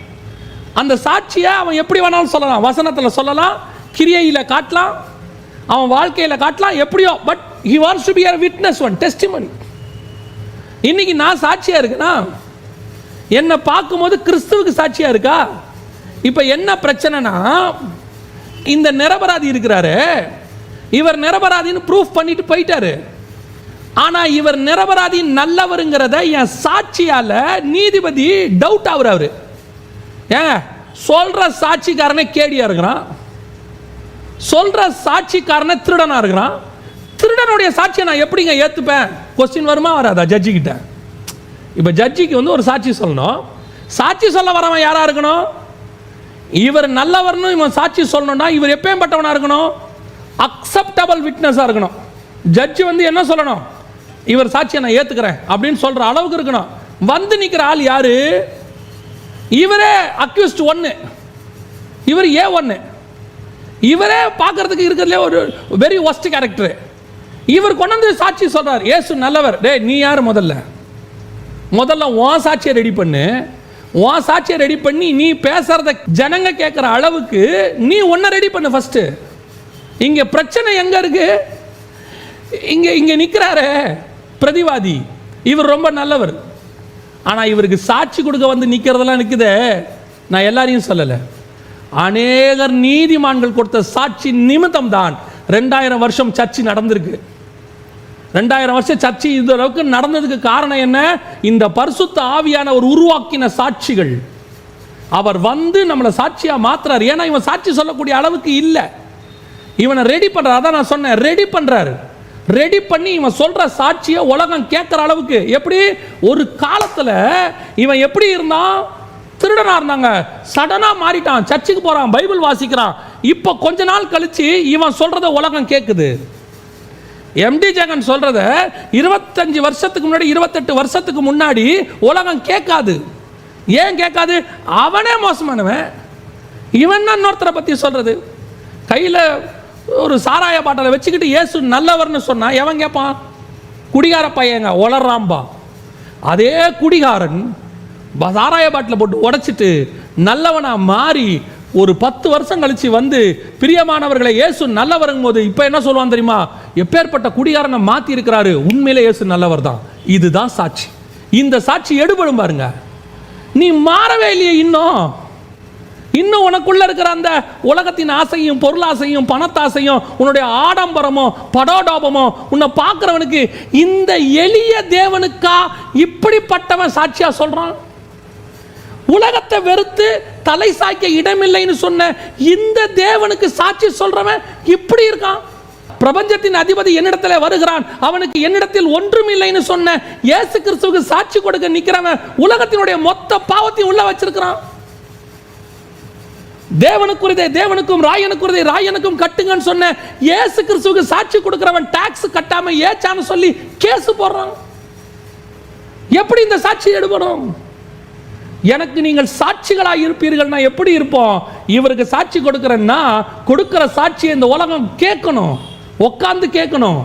அந்த சாட்சியை அவன் எப்படி வேணாலும் சொல்லலாம். வசனத்தில் சொல்லலாம், கிரியையில் காட்டலாம், அவன் வாழ்க்கையில் காட்டலாம், எப்படியோ. But he wants to be a witness, one testimony. இன்னைக்கு நான் சாட்சியா இருக்கேனா? என்னை பார்க்கும்போது கிறிஸ்துவுக்கு சாட்சியா இருக்கா? இப்போ என்ன பிரச்சனைனா, இந்த நிரபராதி இருக்கிறாரு, இவர் நிரபராதின்னு ப்ரூஃப் பண்ணிட்டு போயிட்டாரு. ஆனால் இவர் நிரபராதி நல்லவருங்கிறத என் சாட்சியால் நீதிபதி டவுட் ஆகுறாரு. ஏங்க, சொல்கிற சாட்சிக்காரனே கேடியாக இருக்கிறான், சொல்கிற சாட்சிக்காரனை திருடனாக இருக்கிறான். திருடனுடைய சாட்சியை நான் எப்படிங்க ஏற்றுப்பேன்? கொஸ்டின் வருமா வராதா ஜட்ஜிக்கிட்ட? இப்போ ஜட்ஜிக்கு ஒரு சாட்சி சொல்லணும். சாட்சி சொல்ல வரவன் யாராக இருக்கணும்? இவர் நல்லவர்னு இவன் சாட்சி சொல்லணும்னா இவர் எப்பயும் பட்டவனாக இருக்கணும், அக்செப்டபிள் விட்னஸாக இருக்கணும். ஜட்ஜி என்ன சொல்லணும்? இவர் சாட்சியை நான் ஏற்றுக்கிறேன் அப்படின்னு சொல்கிற அளவுக்கு இருக்கணும். வந்து நிற்கிற ஆள் யாரு? இவரே அக்யூஸ்ட் 1, இவர் A1. இவரே பார்க்கறதுக்கு இருக்கிறதுலே ஒரு வெரி ஒஸ்ட் கேரக்டர். இவர் கொண்டு வந்து சாட்சி சொல்றார், இயேசு நல்லவர். டே, நீ யார்? முதல்ல உன் சாட்சியை ரெடி பண்ணு. உன் சாட்சியை ரெடி பண்ணி நீ பேசுறத ஜனங்க கேட்குற அளவுக்கு நீ ஒன்றை ரெடி பண்ணு ஃபர்ஸ்ட். இங்கே பிரச்சனை எங்க இருக்கு? இங்கே நிற்கிறாரு பிரதிவாதி, இவர் ரொம்ப நல்லவர். ஆனால் இவருக்கு சாட்சி கொடுக்க வந்து நிற்கிறதெல்லாம் நிற்குதே. நான் எல்லாரையும் சொல்லலை, அநேகர் நீதிமான்கள் கொடுத்த சாட்சி நிமித்தம் தான் 2000 வருஷம் சர்ச்சை நடந்திருக்கு. 2000 வருஷம் சர்ச்சை இந்த அளவுக்கு நடந்ததுக்கு காரணம் என்ன? இந்த பரிசுத்த ஆவியானவர் உருவாக்கின சாட்சிகள். அவர் வந்து நம்மளை சாட்சியா மாத்துறாரு. ஏன்னா இவன் சாட்சி சொல்லக்கூடிய அளவுக்கு இல்லை, இவனை ரெடி பண்றாரு. அதான் நான் சொன்னேன், ரெடி பண்றாரு. ரெடி பண்ணி இவன் சொல்ற சாட்சியை உலகம் கேட்கிற அளவுக்கு. எப்படி? ஒரு காலத்துல இவன் எப்படி இருந்தான்? திருடனா இருந்தாங்க, சடனா மாறிட்டான், சர்ச்சுக்கு போறான், பைபிள் வாசிக்கிறான். இப்போ கொஞ்ச நாள் கழிச்சு இவன் சொல்றத உலகம் கேட்குது. எம்டி ஜெகன் சொல்றத 25 வருஷத்துக்கு முன்னாடி, 28 வருஷத்துக்கு முன்னாடி உலகம் கேட்காது. ஏன் கேட்காது? அவனே மோசமானவன். இவன் தான் இன்னொருத்தரை பத்தி சொல்றது. கையில ஒரு சாராய பாட்டலை வச்சுக்கிட்டு இயேசு நல்லவர்னு சொன்னா எவன் கேட்பான்? குடிகார பையங்க உளறாம்பா. அதே குடிகாரன் சாராய பாட்டில் போட்டு உடைச்சிட்டு நல்லவனா மாறி ஒரு 10 வருஷம் கழிச்சு வந்து பிரியமானவர்களை இயேசு நல்லவருங்கும் போது இப்போ என்ன சொல்லுவான் தெரியுமா? எப்பேற்பட்ட குடிகாரனை மாற்றி இருக்கிறாரு, உண்மையிலே இயேசு நல்லவர் தான். இதுதான் சாட்சி. இந்த சாட்சி எடுபடும் பாருங்க. நீ மாறவே இல்லையே, இன்னும் உனக்குள்ள இருக்கிற அந்த உலகத்தின் ஆசையும் பொருளாசையும் பணத்தாசையும் உன்னுடைய ஆடம்பரமோ படோடோபமோ உன்னை பார்க்கிறவனுக்கு இந்த எளிய தேவனுக்கா இப்படிப்பட்டவன் சாட்சியா சொல்றான்? உலகத்தை வெறுத்து தலை சாய்க்க இடமில்லைன்னு சொன்ன இந்த தேவனுக்கு சாட்சி சொல்றவன் இப்படி இருக்கான். பிரபஞ்சத்தின் அதிபதி என்னிடத்தில் வருகிறான், அவனுக்கு என்னிடத்தில் ஒன்றும் இல்லைன்னு சொன்ன இயேசு கிறிஸ்துவுக்கு சாட்சி கொடுக்க நிக்கிறவன் உலகத்தினுடைய மொத்த பாவத்தையும் உள்ள வச்சிருக்கிறான். தேவனுக்குரியதை தேவனுக்கும் ராயனுக்குரியதை ராயனுக்கும் கட்டுங்கன்னு சொன்ன இயேசு கிறிஸ்துவுக்கு சாட்சி கொடுக்கிறவன் டாக்ஸ் கட்டாம ஏச்சான்னு சொல்லி கேஸ் போடுறான். எப்படி இந்த சாட்சி எடுபடும்? எனக்கு நீங்கள் சாட்சிகளாக இருப்பீர்கள்னா எப்படி இருப்போம்? இவருக்கு சாட்சி கொடுக்கிறேன்னா கொடுக்கிற சாட்சியை இந்த உலகம் கேட்கணும், உட்கார்ந்து கேட்கணும்.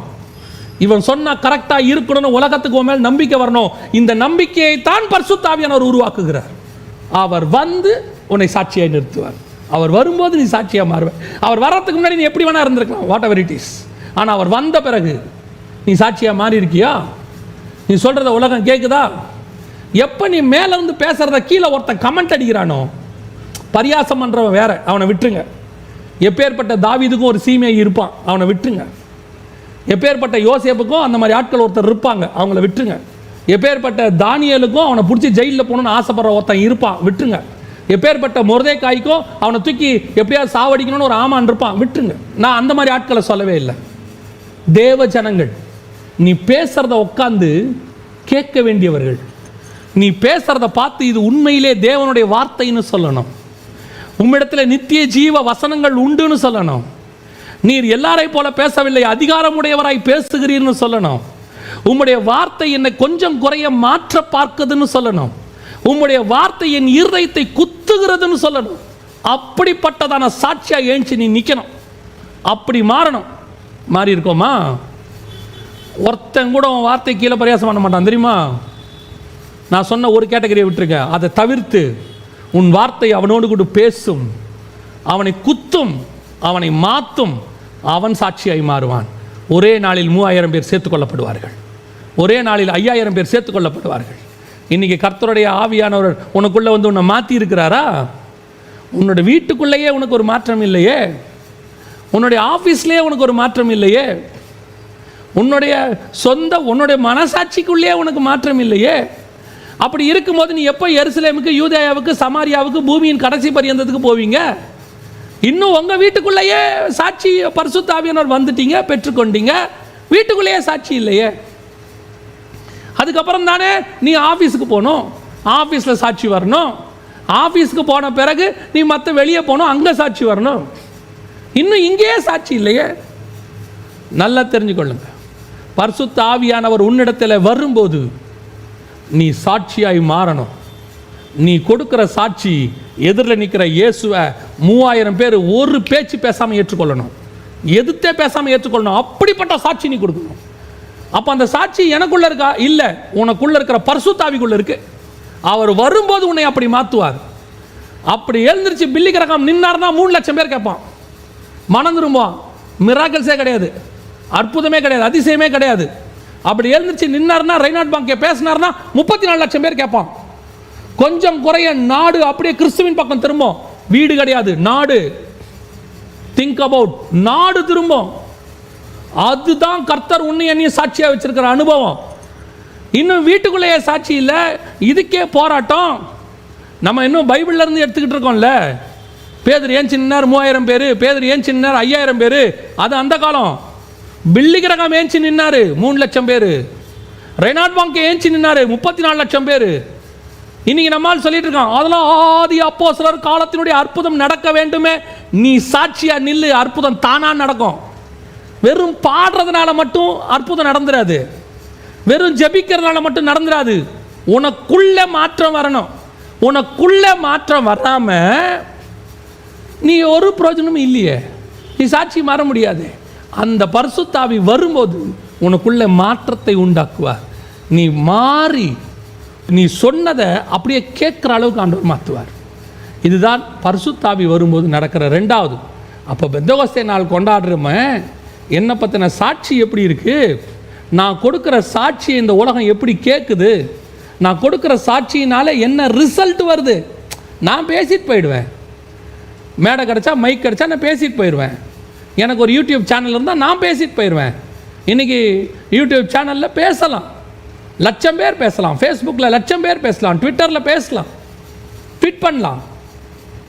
இவன் சொன்னா கரெக்டா இருக்கணும்னு உலகத்துக்கு மேல் நம்பிக்கை வரணும். இந்த நம்பிக்கையை தான் பரிசுத்த ஆவியானவர் உருவாக்குகிறார். அவர் வந்து உன்னை சாட்சியாய் நிறுத்துவார். அவர் வரும்போது நீ சாட்சியா மாறுவ. அவர் வர்றதுக்கு முன்னாடி நீ எப்படி வேணா இருந்திருக்கலாம், வாட் எவர் இட் இஸ். ஆனால் அவர் வந்த பிறகு நீ சாட்சியா மாறி இருக்கியா? நீ சொல்றத உலகம் கேட்குதா? எப்போ நீ மேலே வந்து பேசுறத கீழே ஒருத்தன் கமெண்ட் அடிக்கிறானோ, பரியாசம் பண்றவன் வேற, அவனை விட்டுருங்க. எப்பேற்பட்ட தாவீதுக்கும் ஒரு சீமை இருப்பான், அவனை விட்டுருங்க. எப்பேற்பட்ட யோசேப்புக்கும் அந்த மாதிரி ஆட்கள் ஒருத்தர் இருப்பாங்க, அவங்கள விட்டுருங்க. எப்பேற்பட்ட தானியலுக்கும் அவனை பிடிச்சி ஜெயிலில் போகணும்னு ஆசைப்படுற ஒருத்தன் இருப்பான், விட்டுருங்க. எப்பேற்பட்ட மொர்தெகாய்க்கும் அவனை தூக்கி எப்படியாவது சாவடிக்கணும்னு ஒரு ஆமான் இருப்பான், விட்டுருங்க. நான் அந்த மாதிரி ஆட்களை சொல்லவே இல்லை. தேவ ஜனங்கள், நீ பேசுறத உட்காந்து கேட்க வேண்டியவர்கள். நீ பேசுறத பார்த்து இது உண்மையிலே தேவனுடைய வார்த்தைன்னு சொல்லணும். உம்மிடத்தில் நித்திய ஜீவ வசனங்கள் உண்டுன்னு சொல்லணும். நீர் எல்லாரை போல பேசவில்லை, அதிகாரமுடையவராய் பேசுகிறீர்னு சொல்லணும். உம்முடைய வார்த்தை என்னை கொஞ்சம் குறைய மாற்ற பார்க்குதுன்னு சொல்லணும். உம்முடைய வார்த்தை என் இருதயத்தை குத்துகிறதுன்னு சொல்லணும். அப்படிப்பட்டதான சாட்சியா ஏஞ்சி நீ நிற்கணும். அப்படி மாறணும். மாறி இருக்கோமா? ஒருத்தன் கூட உன் வார்த்தை கீழே பரியாசம் பண்ண மாட்டான் தெரியுமா? நான் சொன்ன ஒரு கேட்டகரியை விட்டுருக்க. அதை தவிர்த்து உன் வார்த்தை அவனோடு கூட பேசும், அவனை குத்தும், அவனை மாற்றும், அவன் சாட்சியாய் மாறுவான். ஒரே நாளில் 3000 பேர் சேர்த்துக் கொள்ளப்படுவார்கள். ஒரே நாளில் 5000 பேர் சேர்த்துக் கொள்ளப்படுவார்கள். இன்னைக்கு கர்த்தருடைய ஆவியானவர் உனக்குள்ள வந்து உன்னை மாற்றி இருக்கிறாரா? உன்னோட வீட்டுக்குள்ளேயே உனக்கு ஒரு மாற்றம் இல்லையே, உன்னுடைய ஆஃபீஸ்லேயே உனக்கு ஒரு மாற்றம் இல்லையே, உன்னுடைய மனசாட்சிக்குள்ளேயே உனக்கு மாற்றம் இல்லையே. அப்படி இருக்கும்போது நீ எப்போ எருசலேமுக்கு, யூதேயாவுக்கு, சமாரியாவுக்கு, பூமியின் கடைசி பரியந்தத்துக்கு போவீங்க? இன்னும் உங்கள் வீட்டுக்குள்ளேயே சாட்சி பரிசுத்த ஆவியானவர் வந்துட்டீங்க, பெற்றுக்கொண்டீங்க, வீட்டுக்குள்ளேயே சாட்சி இல்லையே. அதுக்கப்புறம் தானே நீ ஆஃபீஸுக்கு போகணும், ஆஃபீஸில் சாட்சி வரணும், ஆஃபீஸுக்கு போன பிறகு நீ மற்ற வெளியே போகணும், அங்கே சாட்சி வரணும். இன்னும் இங்கேயே சாட்சி இல்லையே. நல்லா தெரிஞ்சுக்கொள்ளுங்க, பரிசுத்த ஆவியானவர் உன்னிடத்தில் வரும்போது நீ சாட்சியாய் மாறணும். நீ கொடுக்கிற சாட்சி எதிரில் நிற்கிற இயேசுவை 3000 பேர் ஒரு பேச்சு பேசாமல் ஏற்றுக்கொள்ளணும், எதிர்த்தே பேசாமல் ஏற்றுக்கொள்ளணும். அப்படிப்பட்ட சாட்சி நீ கொடுக்கணும். அப்போ அந்த சாட்சி எனக்குள்ள இருக்கா? இல்லை, உனக்குள்ள இருக்கிற பரிசுத்த ஆவிக்குள்ள இருக்கு. அவர் வரும்போது உன்னை அப்படி மாற்றுவார். அப்படி எழுந்திருச்சு பில்லி கிரகம் நின்னார்னா 3 லட்சம் பேர் கேட்பான், மனம் திரும்புவான். மிராக்கிள்ஸே கிடையாது, அற்புதமே கிடையாது, அதிசயமே கிடையாது. அப்படி எழுந்திருச்சு நின்னார்னா, ரெய்னாட் பாங்கே பேசினார்னா 34 லட்சம் பேர் கேட்பான். கொஞ்சம் குறைய நாடு அப்படியே கிறிஸ்துவின் பக்கம் திரும்பும். வீடு கிடையாது, நாடு. திங்க் அபவுட், நாடு திரும்பும். அதுதான் கர்த்தர் உன்னை என்னையும் சாட்சியாக வச்சிருக்கிற அனுபவம். இன்னும் வீட்டுக்குள்ளேயே சாட்சி இல்லை, இதுக்கே போராட்டம். நம்ம இன்னும் பைபிள்ல இருந்து எடுத்துக்கிட்டு இருக்கோம்ல. பேதுரு ஏன் சின்னார் 3000 பேர், பேதுரு ஏன் சின்னார் 5000 பேர், அது அந்த காலம். பில்லி கிரகம் ஏஞ்சி நின்னாரு 3 லட்சம் பேர், ரெய்னாட் பாங்கே ஏஞ்சி நின்னாரு 34 லட்சம் பேர். இன்னைக்கு நம்மால் சொல்லிட்டு இருக்கான், அதெல்லாம் ஆதி அப்போஸ்தலர் காலத்தினுடைய அற்புதம் நடக்க வேண்டுமே. நீ சாட்சியா நில்லு, அற்புதம் தானா நடக்கும். வெறும் பாடுறதுனால மட்டும் அற்புதம் நடந்துராது, வெறும் ஜெபிக்கிறதுனால மட்டும் நடந்துராது. உனக்குள்ள மாற்றம் வரணும். உனக்குள்ள மாற்றம் வராம நீ ஒரு பிரயோஜனமும் இல்லையே, நீ சாட்சி மாற முடியாது. அந்த பரிசுத்த ஆவி வரும்போது உனக்குள்ள மாற்றத்தை உண்டாக்குவார். நீ மாறி நீ சொன்னதை அப்படியே கேட்குற அளவுக்கு ஆண்டவர் மாற்றுவார். இதுதான் பரிசுத்த ஆவி வரும்போது நடக்கிற 2வது. அப்போ பெந்தகோஸ்தே நாள் கொண்டாடுறோமே, என்னை பற்றின சாட்சி எப்படி இருக்குது, நான் கொடுக்குற சாட்சியை இந்த உலகம் எப்படி கேட்குது, நான் கொடுக்குற சாட்சியினால என்ன ரிசல்ட் வருது. நான் பேசிட்டு போயிடுவேன், மேடை கிடச்சா மைக் கிடச்சா நான் பேசிட்டு போயிடுவேன். எனக்கு ஒரு யூடியூப் சேனல் இருந்தால் நான் பேசிட்டு போயிடுவேன். இன்றைக்கி யூடியூப் சேனலில் பேசலாம், 1,00,000 பேர் பேசலாம், ஃபேஸ்புக்கில் 1,00,000 பேர் பேசலாம், ட்விட்டரில் பேசலாம், ட்வீட் பண்ணலாம்.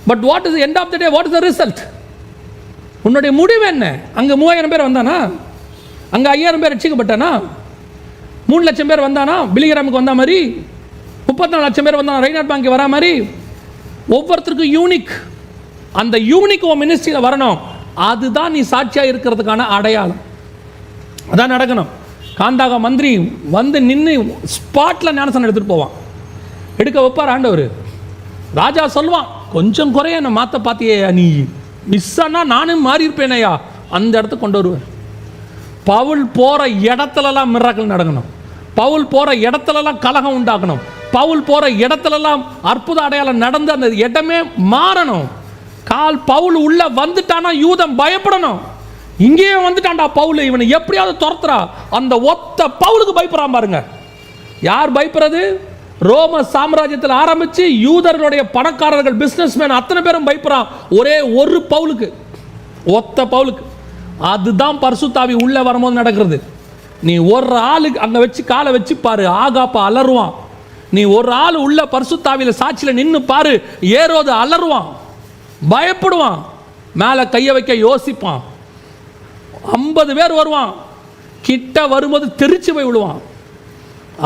But what is end of the day, what is the result? உன்னுடைய முடிவு என்ன? அங்கே 3000 பேர் வந்தானா, அங்கே 5000 பேர் ரட்சிக்கப்பட்டானா, 3 லட்சம் பேர் வந்தானா, பிலிகிராமுக்கு வந்த மாதிரி 34 லட்சம் பேர் வந்தானா, ரெய்னாட் பாங்கே வரா மாதிரி. ஒவ்வொருத்தருக்கும் யூனிக். அந்த யூனிக் உன் மினிஸ்ட்ரியில் வரணும். அதுதான் நீ சாட்சியாக இருக்கிறதுக்கான அடையாளம். அதான் நடக்கணும். காந்தாக மந்திரி வந்து நின்று ஸ்பாட்டில் ஞானஸ்தானம் எடுத்துகிட்டு போவான், எடுக்க வைப்பார் ஆண்டவர். ராஜா சொல்லுவான், கொஞ்சம் குறைய என்னை மாற்ற பார்த்தியே, நீ மிஸ் ஆனால் நானும் மாறி இருப்பேனையா. அந்த இடத்துக்கு கொண்டு வருவேன். பவுல் போகிற இடத்துலலாம் மிராக்கிள் நடக்கணும், பவுல் போகிற இடத்துலலாம் கலகம் உண்டாக்கணும், பவுல் போகிற இடத்துலலாம் அற்புத அடையாளம் நடந்து அந்த இடமே மாறணும். பவுல் உள்ள வந்துட்டானா யூதம் பயப்படணும். இங்கேயே வந்துட்டான்டா பவுல், இவனை எப்படியாவது துரத்துறா. அந்த ஒத்த பவுலுக்கு பயப்படுறான் பாருங்க. யார் பயப்படுறது? ரோம சாம்ராஜ்யத்தில் ஆரம்பித்து யூதர்களுடைய பணக்காரர்கள், பிஸ்னஸ்மேன் அத்தனை பேரும் பயப்படுறான் ஒரே ஒரு பவுலுக்கு, ஒத்த பவுலுக்கு. அதுதான் பரிசுத்த ஆவி உள்ள வரும்போது நடக்கிறது. நீ ஒரு ஆளுக்கு அங்கே வச்சு காலை வச்சு பாரு, ஆகாப்பா அலறுவான். நீ ஒரு ஆள் உள்ள பரிசுத்த ஆவியில் சாட்சியில் நின்று பாரு, ஏரோது அலறுவான், பயப்படுவான், மேலே கையை வைக்க யோசிப்பான். 50 பேர் வருவான், கிட்ட வரும்போது தெரிச்சு போய் விடுவான்.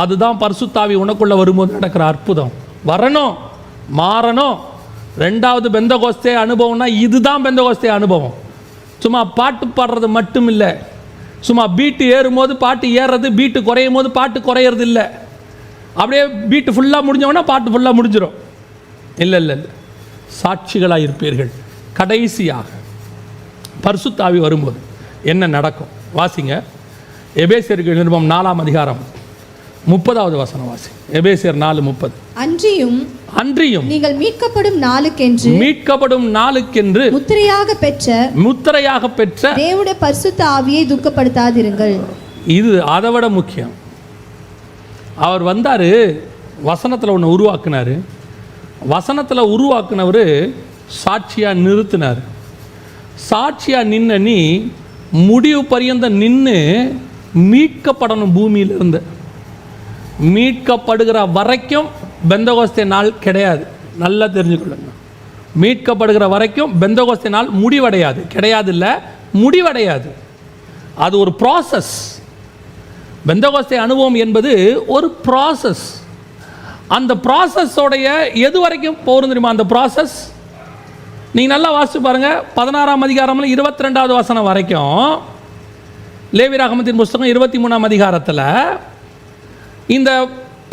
அதுதான் பரிசுத்த ஆவி உனக்குள்ள வரும்போது நடக்கிற அற்புதம். வரணும், மாறணும். 2வது பெந்தகோஸ்தே அனுபவம்னா இதுதான் பெந்தகோஸ்தே அனுபவம். சும்மா பாட்டு பாடுறது மட்டும் இல்லை, சும்மா பீட்டு ஏறும்போது பாட்டு ஏறுறது, பீட்டு குறையும் போது பாட்டு குறையிறது இல்லை. அப்படியே பீட்டு ஃபுல்லாக முடிஞ்சவொன்னா பாட்டு ஃபுல்லாக முடிஞ்சிடும். இல்லை இல்லை இல்லை, சாட்சிகளாக இருப்பீர்கள். கடைசியாக பரிசுத்த ஆவி வரும்போது என்ன நடக்கும் வாசிங்க. எபேசியருக்கு நிருபம் 4ஆம் அதிகாரம் 30வது வசனம் வாசி. எபேசியர் 4:30. அன்றியும் நீங்கள் மீட்கப்படும் நாளுக்கென்று முத்திரையாக பெற்ற தேவனுடைய பரிசுத்த ஆவியை துக்கப்படுத்தாதிருங்கள். இது அதை விட முக்கியம். அவர் வந்தாரு, வசனத்தில் ஒன்று உருவாக்குனார். வசனத்தில் உருவாக்குனவர் சாட்சியாக நிறுத்தினார். சாட்சியாக நின்ன நீ முடிவு பரியந்த நின்று மீட்கப்படணும். பூமியிலிருந்து மீட்கப்படுகிற வரைக்கும் பெந்தகோஸ்தே நாள் கிடையாது. நல்லா தெரிஞ்சுக்கொள்ளுங்க. மீட்கப்படுகிற வரைக்கும் பெந்தகோஸ்தே நாள் முடிவடையாது. கிடையாது இல்லை, முடிவடையாது. அது ஒரு ப்ராசஸ். பெந்தகோஸ்தே அனுபவம் என்பது ஒரு ப்ராசஸ். அந்த ப்ராசஸோடைய எது வரைக்கும் போகும் தெரியுமா? அந்த ப்ராசஸ் நீங்கள் நல்லா வாசித்து பாருங்கள். 16ஆம் அதிகாரம்ல 22வது வசனம் வரைக்கும், லேவியராகமத்தின் புஸ்தகம் 23ஆம் அதிகாரத்தில் இந்த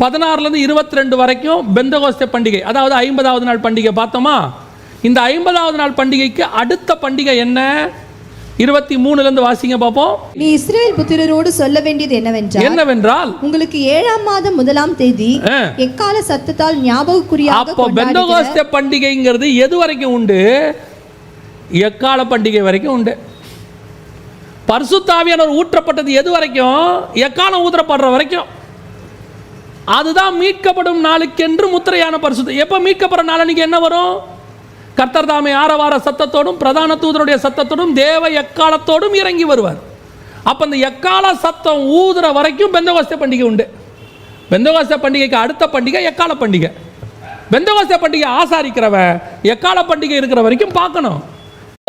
16லேருந்து 22 வரைக்கும் பெந்தகோஸ்தே பண்டிகை, அதாவது 50வது நாள் பண்டிகை பார்த்தோமா? இந்த 50வது நாள் பண்டிகைக்கு அடுத்த பண்டிகை என்ன? 23லேருந்து வாசிங்க பார்ப்போம். நீ இஸ்ரவேல் புத்திரரோடு சொல்ல வேண்டியது என்னவென்றால் உங்களுக்கு 7ஆம் மாதம் 1ஆம் தேதி எக்கால சத்தத்தால் ஞாபகக்குறியாக. அப்போ பெந்தகோஸ்தே பண்டிகைங்கிறது எது வரைக்கும் உண்டு? எக்கால பண்டிகை வரைக்கும் உண்டு. பரிசுத்த ஆவியானவர் ஊற்றப்பட்டது எது வரைக்கும்? எக்காலம் ஊற்றப்படுற வரைக்கும். அதுதான் மீட்கப்படும் நாளுக்கென்று முத்திரையான பரிசுத்தம். எப்போ மீட்கப்படுற நாள் அன்னைக்கு என்ன வரும்? கர்த்தர் தாமே ஆரவார சத்தத்தோடும் பிரதான தூதருடைய சத்தத்தோடும் தேவ எக்காலத்தோடும் இறங்கி வருவார். அப்போ அந்த எக்கால சத்தம் ஊதுற வரைக்கும் பெந்தகோஸ்தே பண்டிகை உண்டு. பெந்தகோஸ்தே பண்டிகைக்கு அடுத்த பண்டிகை எக்கால பண்டிகை. பெந்தகோஸ்தே பண்டிகை ஆசாரிக்கிறவன் எக்கால பண்டிகை இருக்கிற வரைக்கும் பார்க்கணும்.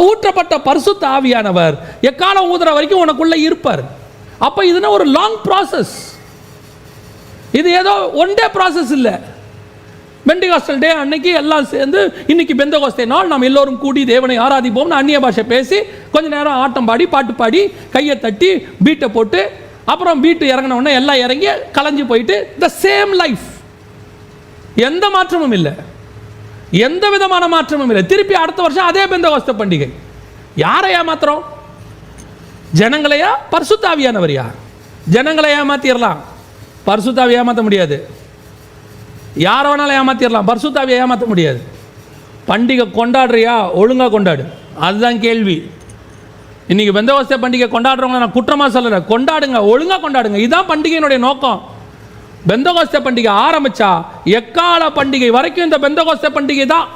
ஊற்றப்பட்ட பரிசுத்த ஆவியானவர் எக்காலம் ஊதுற வரைக்கும் உனக்குள்ள இருப்பார். அப்போ இதுனா ஒரு லாங் ப்ராசஸ். இது ஏதோ ஒன் டே ப்ராசஸ் இல்லை. பெண்டிகாஸ்டல் டே அன்னைக்கு எல்லாம் சேர்ந்து இன்னைக்கு பெந்தகோஸ்தே நாள், நாம் எல்லோரும் கூடி தேவனை ஆராதிப்போம்னு அந்நிய பாஷை பேசி கொஞ்ச நேரம் ஆட்டம் பாடி பாட்டு பாடி கையை தட்டி பீட்டை போட்டு அப்புறம் பீட்டு இறங்கினோடனே எல்லாம் இறங்கி கலைஞ்சு போயிட்டு த சேம் லைஃப். எந்த மாற்றமும் இல்லை, எந்த விதமான மாற்றமும் இல்லை. திருப்பி அடுத்த வருஷம் அதே பெந்தகோஸ்தே பண்டிகை. யாரை ஏமாத்துறோம்? ஜனங்களையா? பரிசுத்த ஆவியானவரையா? ஜனங்களை ஏமாத்திடலாம், பரிசுத்த ஆவியை ஏமாற்ற முடியாது. யாரை வேணாலும் ஏமாத்திடலாம், பரிசுத்த ஆவியை ஏமாற்ற முடியாது. பண்டிகை கொண்டாடுறியா? ஒழுங்காக கொண்டாடு, அதுதான் கேள்வி. இன்னைக்கு பெந்தகோஸ்தே பண்டிகை கொண்டாடுறவங்க நான் குற்றமாக சொல்லலை, கொண்டாடுங்க, ஒழுங்காக கொண்டாடுங்க. இதுதான் பண்டிகையினுடைய நோக்கம். பெந்தகோஸ்தே பண்டிகை ஆரம்பிச்சா எக்கால பண்டிகை வரைக்கும் இந்த பெந்தகோஸ்தே பண்டிகை தான்.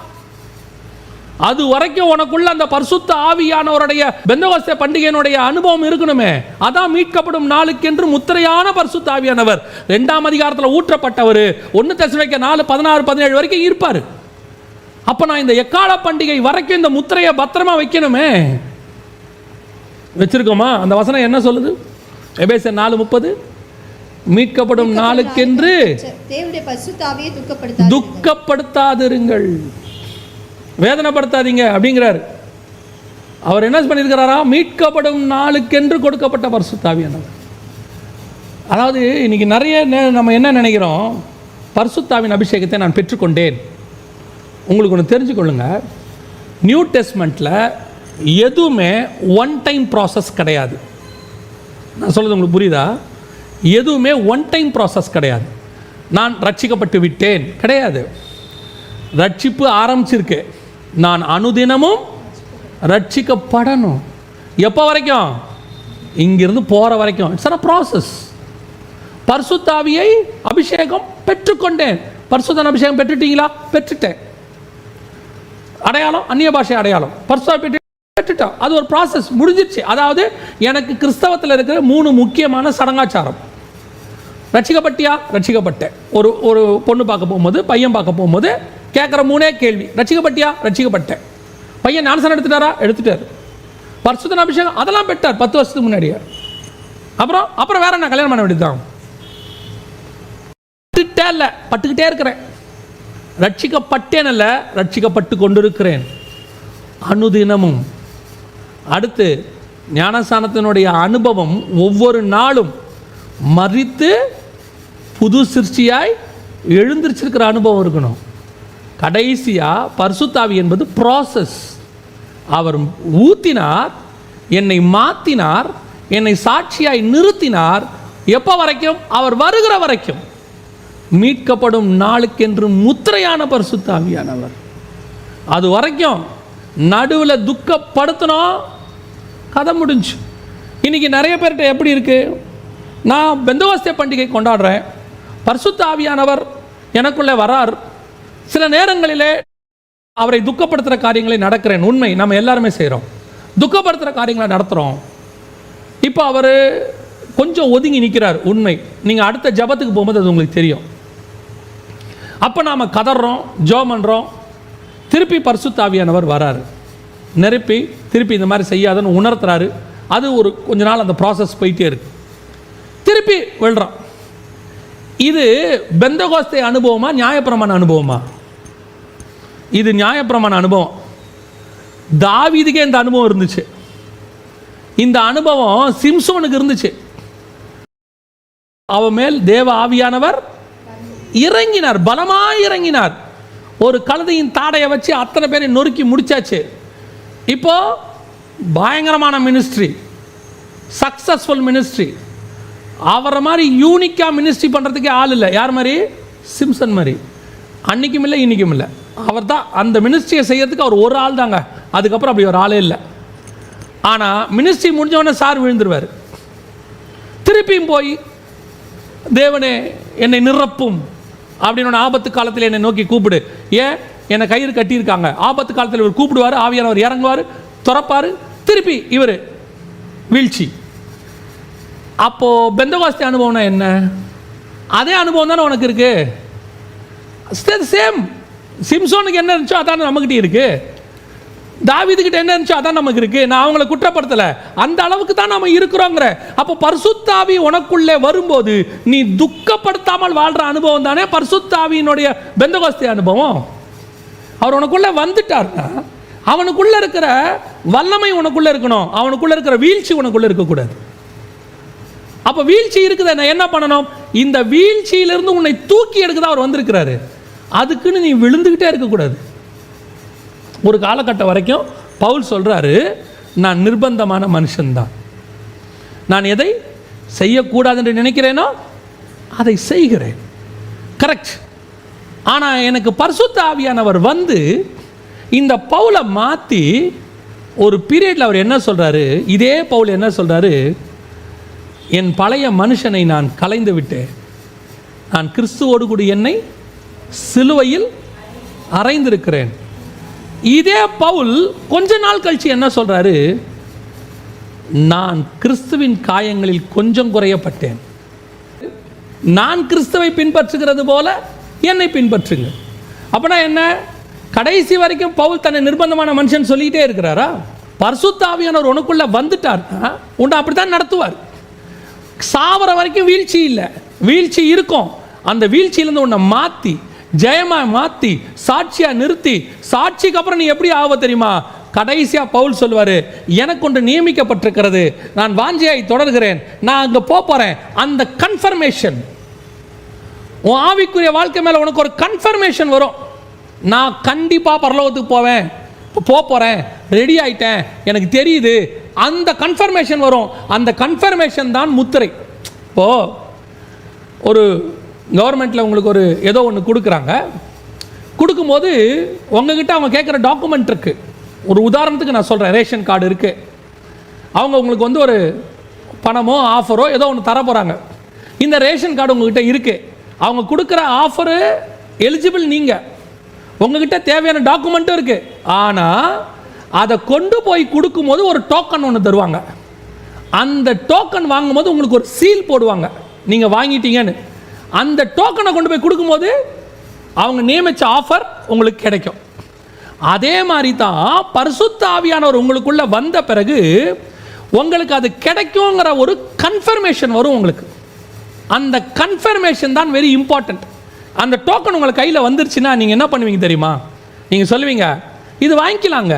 அது வரைக்கும் உனக்குள்ள அந்த பரிசுத்த ஆவியானவருடைய பெந்தகோஸ்தே பண்டிகையினுடைய அனுபவம் இருக்கணுமே. அதான் மீட்கப்படும் நாளுக்கென்று முத்திரையான பரிசுத்த ஆவியானவர் 2ஆம் அதிகாரத்தில் ஊற்றப்பட்டவர் 1 தெசலோனிக்கேயர் 4:16-17 வரைக்கும் இருப்பார். அப்போ நான் இந்த எக்கால பண்டிகை வரைக்கும் இந்த முத்திரையை பத்திரமா வைக்கணுமே. வச்சிருக்கோமா? அந்த வசனம் என்ன சொல்லுது? எபேசியர் 4:30 மீட்கப்படும் நாளுக்கென்று தேவனுடைய பரிசுத்த ஆவியை துக்கப்படுத்தாதிருங்கள், வேதனைப்படுத்தாதீங்க அப்படிங்கிறார். அவர் என்ன பண்ணியிருக்கிறாரா? மீட்கப்படும் நாளுக்கென்று கொடுக்கப்பட்ட பரிசுத்த ஆவியானவர். அதாவது இன்னைக்கு நிறைய நம்ம என்ன நினைக்கிறோம்? பரிசுத்த ஆவியின் அபிஷேகத்தை நான் பெற்றுக்கொண்டேன். உங்களுக்கு ஒன்று தெரிஞ்சுக்கொள்ளுங்க, நியூ டெஸ்ட்மெண்ட்டில் எதுவுமே ஒன் டைம் ப்ராசஸ் கிடையாது. நான் சொல்கிறது உங்களுக்கு புரியுதா? எதுவுமே ஒன் டைம் ப்ராசஸ் கிடையாது. நான் ரட்சிக்கப்பட்டு விட்டேன் கிடையாது. ரட்சிப்பு ஆரம்பிச்சிருக்கு, நான் அனுதினமும் ரட்சிக்கப்படணும். எப்போ வரைக்கும்? இங்கிருந்து போகிற வரைக்கும். It's a process. பரிசுத்த ஆவியை அபிஷேகம் பெற்றுக்கொண்டேன். பரிசுத்த அபிஷேகம் பெற்றுட்டீங்களா? பெற்றுட்டேன். அடையாளம், அந்நிய பாஷை அடையாளம், பரிசுத்த பெற்றுட்டோம். அது ஒரு ப்ராசஸ், முடிஞ்சிருச்சு. அதாவது எனக்கு கிறிஸ்தவத்தில் இருக்கிற 3 முக்கியமான சடங்காச்சாரம். ரட்சிக்கப்பட்டியா? ரட்சிக்கப்பட்டேன். ஒரு பொண்ணு பார்க்க போகும்போது, பையன் பார்க்க போகும்போது கேட்குற 3 கேள்வி. ரட்சிக்கப்பட்டியா? ரட்சிக்கப்பட்டேன். பையன் ஞானஸ்நானம் எடுத்துட்டாரா? எடுத்துட்டார். பரிசுத்த அபிஷேகம் அதெல்லாம் பெற்றார் 10 வருஷத்துக்கு முன்னாடியே. அப்புறம் வேற நான் கல்யாணம் பண்ண வேண்டியதுதான். இல்லை, பட்டுக்கிட்டே இருக்கிறேன். ரட்சிக்கப்பட்டேன் அல்ல, ரட்சிக்கப்பட்டு கொண்டிருக்கிறேன் அனுதினமும். அடுத்து ஞானஸ்நானத்தினுடைய அனுபவம் ஒவ்வொரு நாளும் மரித்து புது சிருஷ்டியாய் எழுந்திருச்சிருக்கிற அனுபவம் இருக்கணும். கடைசியாக பரிசுத்த ஆவி என்பது ப்ராசஸ். அவர் ஊத்தினார், என்னை மாற்றினார், என்னை சாட்சியாய் நிறுத்தினார். எப்போ வரைக்கும்? அவர் வருகிற வரைக்கும். மீட்கப்படும் நாளுக்கென்று முத்திரையான பரிசுத்த ஆவியானவர். அது வரைக்கும் நடுவில் துக்கப்படுத்தணும், கதை முடிஞ்சு. இன்னைக்கு நிறைய பேர்கிட்ட எப்படி இருக்கு? நான் பெந்தகோஸ்தே பண்டிகை கொண்டாடுறேன், பரிசுத்த ஆவியானவர் எனக்குள்ளே வரார். சில நேரங்களிலே அவரை துக்கப்படுத்துகிற காரியங்களை நடக்கிறேன், உண்மை, நம்ம எல்லாருமே செய்கிறோம், துக்கப்படுத்துகிற காரியங்களை நடத்துகிறோம். இப்போ அவர் கொஞ்சம் ஒதுங்கி நிற்கிறார், உண்மை. நீங்கள் அடுத்த ஜபத்துக்கு போகும்போது அது உங்களுக்கு தெரியும். அப்போ நாம் கதறோம், ஜெபம் பண்ணுறோம், திருப்பி பரிசுத்த ஆவியானவர் வராரு, நிரப்பி திருப்பி இந்த மாதிரி செய்யாதுன்னு உணர்த்துறாரு. அது ஒரு கொஞ்ச நாள் அந்த ப்ராசஸ் போயிட்டே இருக்கு, திருப்பி விழுறான். இது பெந்தகோஸ்தே அனுபவமா நியாயப்பிரமாண அனுபவமா? இது நியாயப்பிரமாண அனுபவம். தாவீதுக்கே இந்த அனுபவம் இருந்துச்சு. இந்த அனுபவம் சிம்சோனுக்கு இருந்துச்சு. அவன் மேல் தேவ ஆவியானவர் இறங்கினார், பலமாய் இறங்கினார். ஒரு கழுதையின் தாடையை வச்சு அத்தனை பேரை நொறுக்கி முடிச்சாச்சு. இப்போ பயங்கரமான மினிஸ்ட்ரி, சக்சஸ்ஃபுல் மினிஸ்ட்ரி. அவரை மாதிரி யூனிக்காக மினிஸ்ட்ரி பண்ணுறதுக்கே ஆள் இல்லை. யார் மாதிரி? சிம்சன் மாதிரி. அன்றைக்கும் இல்லை, இன்றைக்கும் இல்லை. அவர் தான் அந்த மினிஸ்ட்ரியை செய்யறதுக்கு அவர் ஒரு ஆள் தாங்க. அதுக்கப்புறம் அப்படி ஒரு ஆளே இல்லை. ஆனால் மினிஸ்ட்ரி முடிஞ்சவொடனே சார் விழுந்துருவார். திருப்பியும் போய் தேவனே என்னை நிரப்பும் அப்படின்னு ஆபத்து காலத்தில் என்னை நோக்கி கூப்பிடு. ஏன்? என்னை கயிறு கட்டியிருக்காங்க. ஆபத்து காலத்தில் இவர் கூப்பிடுவார், ஆவியானவர் இறங்குவார், துறப்பார், திருப்பி இவர் வீழ்ச்சி. அப்போது பெந்தகோஸ்தே அனுபவம்னா என்ன? அதே அனுபவம் தானே உனக்கு இருக்கு. சேம். சிம்சோனுக்கு என்ன இருந்துச்சோ அதான் நம்மகிட்ட இருக்கு. தாவீதுகிட்ட என்ன இருந்துச்சோ அதான் நமக்கு இருக்கு. நான் அவங்களை குற்றப்படுத்தலை, அந்த அளவுக்கு தான் நம்ம இருக்கிறோங்கிற. அப்போ பரிசுத்த ஆவி உனக்குள்ளே வரும்போது நீ துக்கப்படுத்தாமல் வாழ்ற அனுபவம் தானே பரிசுத்த ஆவியினுடைய பெந்தகோஸ்தே அனுபவம். அவர் உனக்குள்ளே வந்துட்டார்னா அவனுக்குள்ளே இருக்கிற வல்லமை உனக்குள்ளே இருக்கணும், அவனுக்குள்ளே இருக்கிற வீழ்ச்சி உனக்குள்ளே இருக்கக்கூடாது. அப்போ வீழ்ச்சி இருக்குது, நான் என்ன பண்ணணும்? இந்த வீழ்ச்சியிலிருந்து உன்னை தூக்கி எடுக்கதான் அவர் வந்திருக்கிறாரு. அதுக்குன்னு நீ விழுந்துக்கிட்டே இருக்கக்கூடாது. ஒரு காலகட்டம் வரைக்கும் பவுல் சொல்கிறாரு, நான் நிர்பந்தமான மனுஷன்தான், நான் எதை செய்யக்கூடாது என்று நினைக்கிறேனோ அதை செய்கிறேன். கரெக்ட். ஆனால் எனக்கு பரிசுத்த ஆவியானவர் வந்து இந்த பவுலை மாற்றி ஒரு பீரியடில் அவர் என்ன சொல்கிறாரு, இதே பவுல் என்ன சொல்கிறாரு, என் பழைய மனுஷனை நான் கலைந்து விட்டேன், நான் கிறிஸ்துவோடு கூட என்னை சிலுவையில் அறைந்திருக்கிறேன். இதே பவுல் கொஞ்ச நாள் கழிச்சு என்ன சொல்றாரு, நான் கிறிஸ்துவின் காயங்களில் கொஞ்சம் குறையப்பட்டேன், நான் கிறிஸ்துவை பின்பற்றுகிறது போல என்னை பின்பற்றுங்க. அப்படின்னா என்ன? கடைசி வரைக்கும் பவுல் தன்னை நிர்பந்தமான மனுஷன் சொல்லிக்கிட்டே இருக்கிறாரா? பரிசுத்த ஆவியானவர் உனக்குள்ள வந்துட்டார்னா உன்னை அப்படித்தான் நடத்துவார். சாவர வரைக்கும் வீழ்ச்சி இல்லை, வீழ்ச்சி இருக்கும். அந்த வீழ்ச்சியிலேருந்து உன்னை மாற்றி ஜெயமாக மாற்றி சாட்சியாக நிறுத்தி, சாட்சிக்கு அப்புறம் நீ எப்படி ஆக தெரியுமா? கடைசியாக பவுல் சொல்லுவார், எனக்கு ஒன்று நியமிக்கப்பட்டிருக்கிறது, நான் வாஞ்சையாய் தொடர்கிறேன், நான் அங்கே போகிறேன். அந்த கன்ஃபர்மேஷன் உன் ஆவிக்குரிய வாழ்க்கை மேலே உனக்கு ஒரு கன்ஃபர்மேஷன் வரும். நான் கண்டிப்பாக பரலோகத்துக்கு போவேன், போகிறேன், ரெடி ஆகிட்டேன், எனக்கு தெரியுது. அந்த கன்ஃபர்மேஷன் வரும். அந்த கன்ஃபர்மேஷன் தான் முத்திரை. இப்போது ஒரு கவர்மெண்ட்டில் உங்களுக்கு ஒரு ஏதோ ஒன்று கொடுக்குறாங்க, கொடுக்கும்போது உங்ககிட்ட அவங்க கேட்குற டாக்குமெண்ட் இருக்குது. ஒரு உதாரணத்துக்கு நான் சொல்கிறேன், ரேஷன் கார்டு இருக்குது. அவங்க உங்களுக்கு வந்து ஒரு பணமோ ஆஃபரோ ஏதோ ஒன்று தர போகிறாங்க. இந்த ரேஷன் கார்டு உங்ககிட்ட இருக்குது. அவங்க கொடுக்குற ஆஃபரு எலிஜிபிள், நீங்கள் உங்ககிட்ட தேவையான டாக்குமெண்ட்டும் இருக்குது. ஆனால் அதை கொண்டு போய் கொடுக்கும்போது ஒரு டோக்கன் ஒன்று தருவாங்க. அந்த டோக்கன் வாங்கும்போது உங்களுக்கு ஒரு சீல் போடுவாங்க, நீங்கள் வாங்கிட்டீங்கன்னு. அந்த டோக்கனை கொண்டு போய் கொடுக்கும்போது அவங்க நியமித்த ஆஃபர் உங்களுக்கு கிடைக்கும். அதே மாதிரி தான் பரிசுத்த ஆவியானவர் உங்களுக்குள்ள வந்த பிறகு உங்களுக்கு அது கிடைக்குங்கிற ஒரு கன்ஃபர்மேஷன் வரும் உங்களுக்கு. அந்த கன்ஃபர்மேஷன் தான் வெரி இம்பார்ட்டன்ட். அந்த டோக்கன் உங்களை கையில் வந்துருச்சுன்னா நீங்கள் என்ன பண்ணுவீங்க தெரியுமா? நீங்கள் சொல்லுவீங்க, இது வாங்கிக்கலாங்க.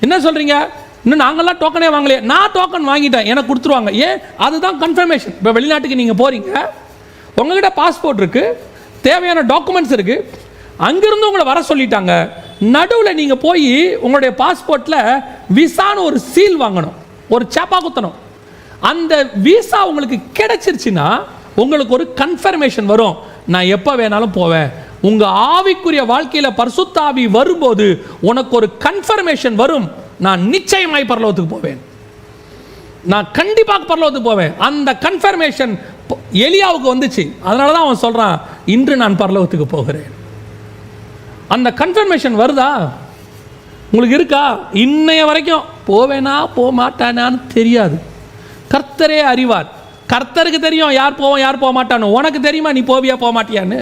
என்ன சொல்கிறீங்க? இன்னும் நாங்கள்லாம் டோக்கனே வாங்கலையே. நான் டோக்கன் வாங்கிட்டேன், எனக்கு கொடுத்துருவாங்க. ஏன்? அதுதான் கன்ஃபர்மேஷன். இப்போ வெளிநாட்டுக்கு நீங்கள் போகிறீங்க, உங்கள்கிட்ட பாஸ்போர்ட் இருக்குது, தேவையான டாக்குமெண்ட்ஸ் இருக்குது, அங்கேருந்து உங்களை வர சொல்லிட்டாங்க. நடுவில் நீங்கள் போய் உங்களுடைய பாஸ்போர்ட்டில் விசான்னு ஒரு சீல் வாங்கணும், ஒரு சேப்பா குத்தணும். அந்த விசா உங்களுக்கு கிடைச்சிருச்சுன்னா உங்களுக்கு ஒரு கன்ஃபர்மேஷன் வரும், நான் எப்போ வேணாலும் போவேன். உங்கள் ஆவிக்குரிய வாழ்க்கையில் பரிசுத்த ஆவி வரும்போது உனக்கு ஒரு கன்ஃபர்மேஷன் வரும், நான் நிச்சயமாய் பரலோகத்துக்கு போவேன், நான் கண்டிப்பாக பரலோகத்துக்கு போவேன். அந்த கன்ஃபர்மேஷன் எலியாவுக்கு வந்துச்சு. அதனால தான் அவன் சொல்கிறான், இன்று நான் பரலோகத்துக்கு போகிறேன். அந்த கன்ஃபர்மேஷன் வருதா உங்களுக்கு? இருக்கா? இன்னைய வரைக்கும் போவேனா போக மாட்டானான்னு தெரியாது. கர்த்தரே அறிவார். கர்த்தருக்கு தெரியும் யார் போவோம் யார் போக மாட்டானோ. உனக்கு தெரியுமா நீ போவியா போக மாட்டியான்னு?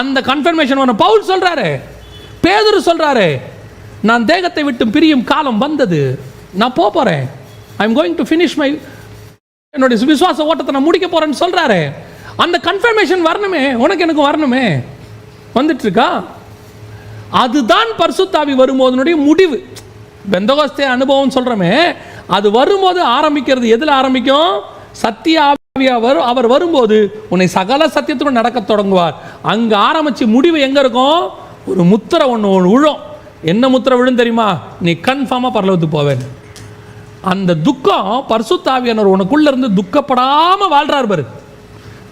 அந்த கன்ஃபர்மேஷன் ஒன்று பவுல் சொல்கிறாரு, பேதுரு சொல்கிறாரு, நான் தேகத்தை விட்டு பிரியும் காலம் வந்தது, நான் போகிறேன், I am going to finish my, என்னுடைய விசுவாச ஓட்டத்தை நான் முடிக்க போகிறேன்னு சொல்கிறாரு. அந்த கன்ஃபர்மேஷன் வரணுமே, உனக்கு எனக்கு வரணுமே. வந்துட்டு இருக்கா? அதுதான் பரிசுத்த ஆவி வரும்போதனுடைய முடிவு. பெந்தகோஸ்தே அனுபவம் சொல்கிறோமே, அது வரும்போது ஆரம்பிக்கிறது எதில் ஆரம்பிக்கும்? சத்திய ஆவியா வரும். அவர் வரும்போது உன்னை சகல சத்தியத்துடன் நடக்க தொடங்குவார். அங்கே ஆரம்பித்து முடிவு எங்கே இருக்கும்? ஒரு முத்திரை ஒன்று விழும். என்ன முத்திரை விழும் தெரியுமா? நீ கன்ஃபார்மாக பரலோகத்துக்கு போவேன். அந்த துக்கம் பரிசுத்த ஆவியானவர் உனக்குள்ளே இருந்து துக்கப்படாமல் வாழ்கிறார் பாரு.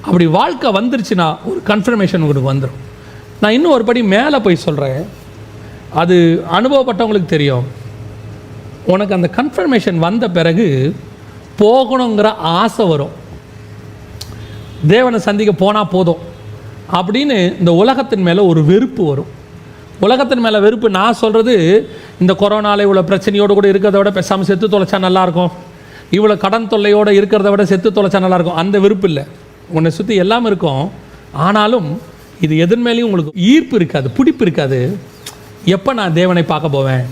அப்படி வாழ்க்கை வந்துருச்சுன்னா ஒரு கன்ஃபர்மேஷன் உங்களுக்கு வந்துடும். நான் இன்னும் ஒரு படி மேலே போய் சொல்கிறேன், அது அனுபவப்பட்டவங்களுக்கு தெரியும். உனக்கு அந்த கன்ஃபர்மேஷன் வந்த பிறகு போகணுங்கிற ஆசை வரும். தேவனை சந்திக்க போனால் போதும் அப்படின்னு இந்த உலகத்தின் மேலே ஒரு வெறுப்பு வரும். உலகத்தின் மேலே வெறுப்பு நான் சொல்கிறது, இந்த கொரோனாவில் இவ்வளோ பிரச்சனையோடு கூட இருக்கிறத விட பேசாமல் செத்து தொலைச்சா நல்லாயிருக்கும், இவ்வளோ கடன் தொல்லையோடு இருக்கிறத விட செத்து தொலைச்சா நல்லாயிருக்கும், அந்த வெறுப்பு இல்லை. உன்னை சுற்றி எல்லாம் இருக்கும். ஆனாலும் இது எதன் மேலேயும் உங்களுக்கு ஈர்ப்பு இருக்காது, பிடிப்பு இருக்காது. எப்போ நான் தேவனை பார்க்க போவேன்,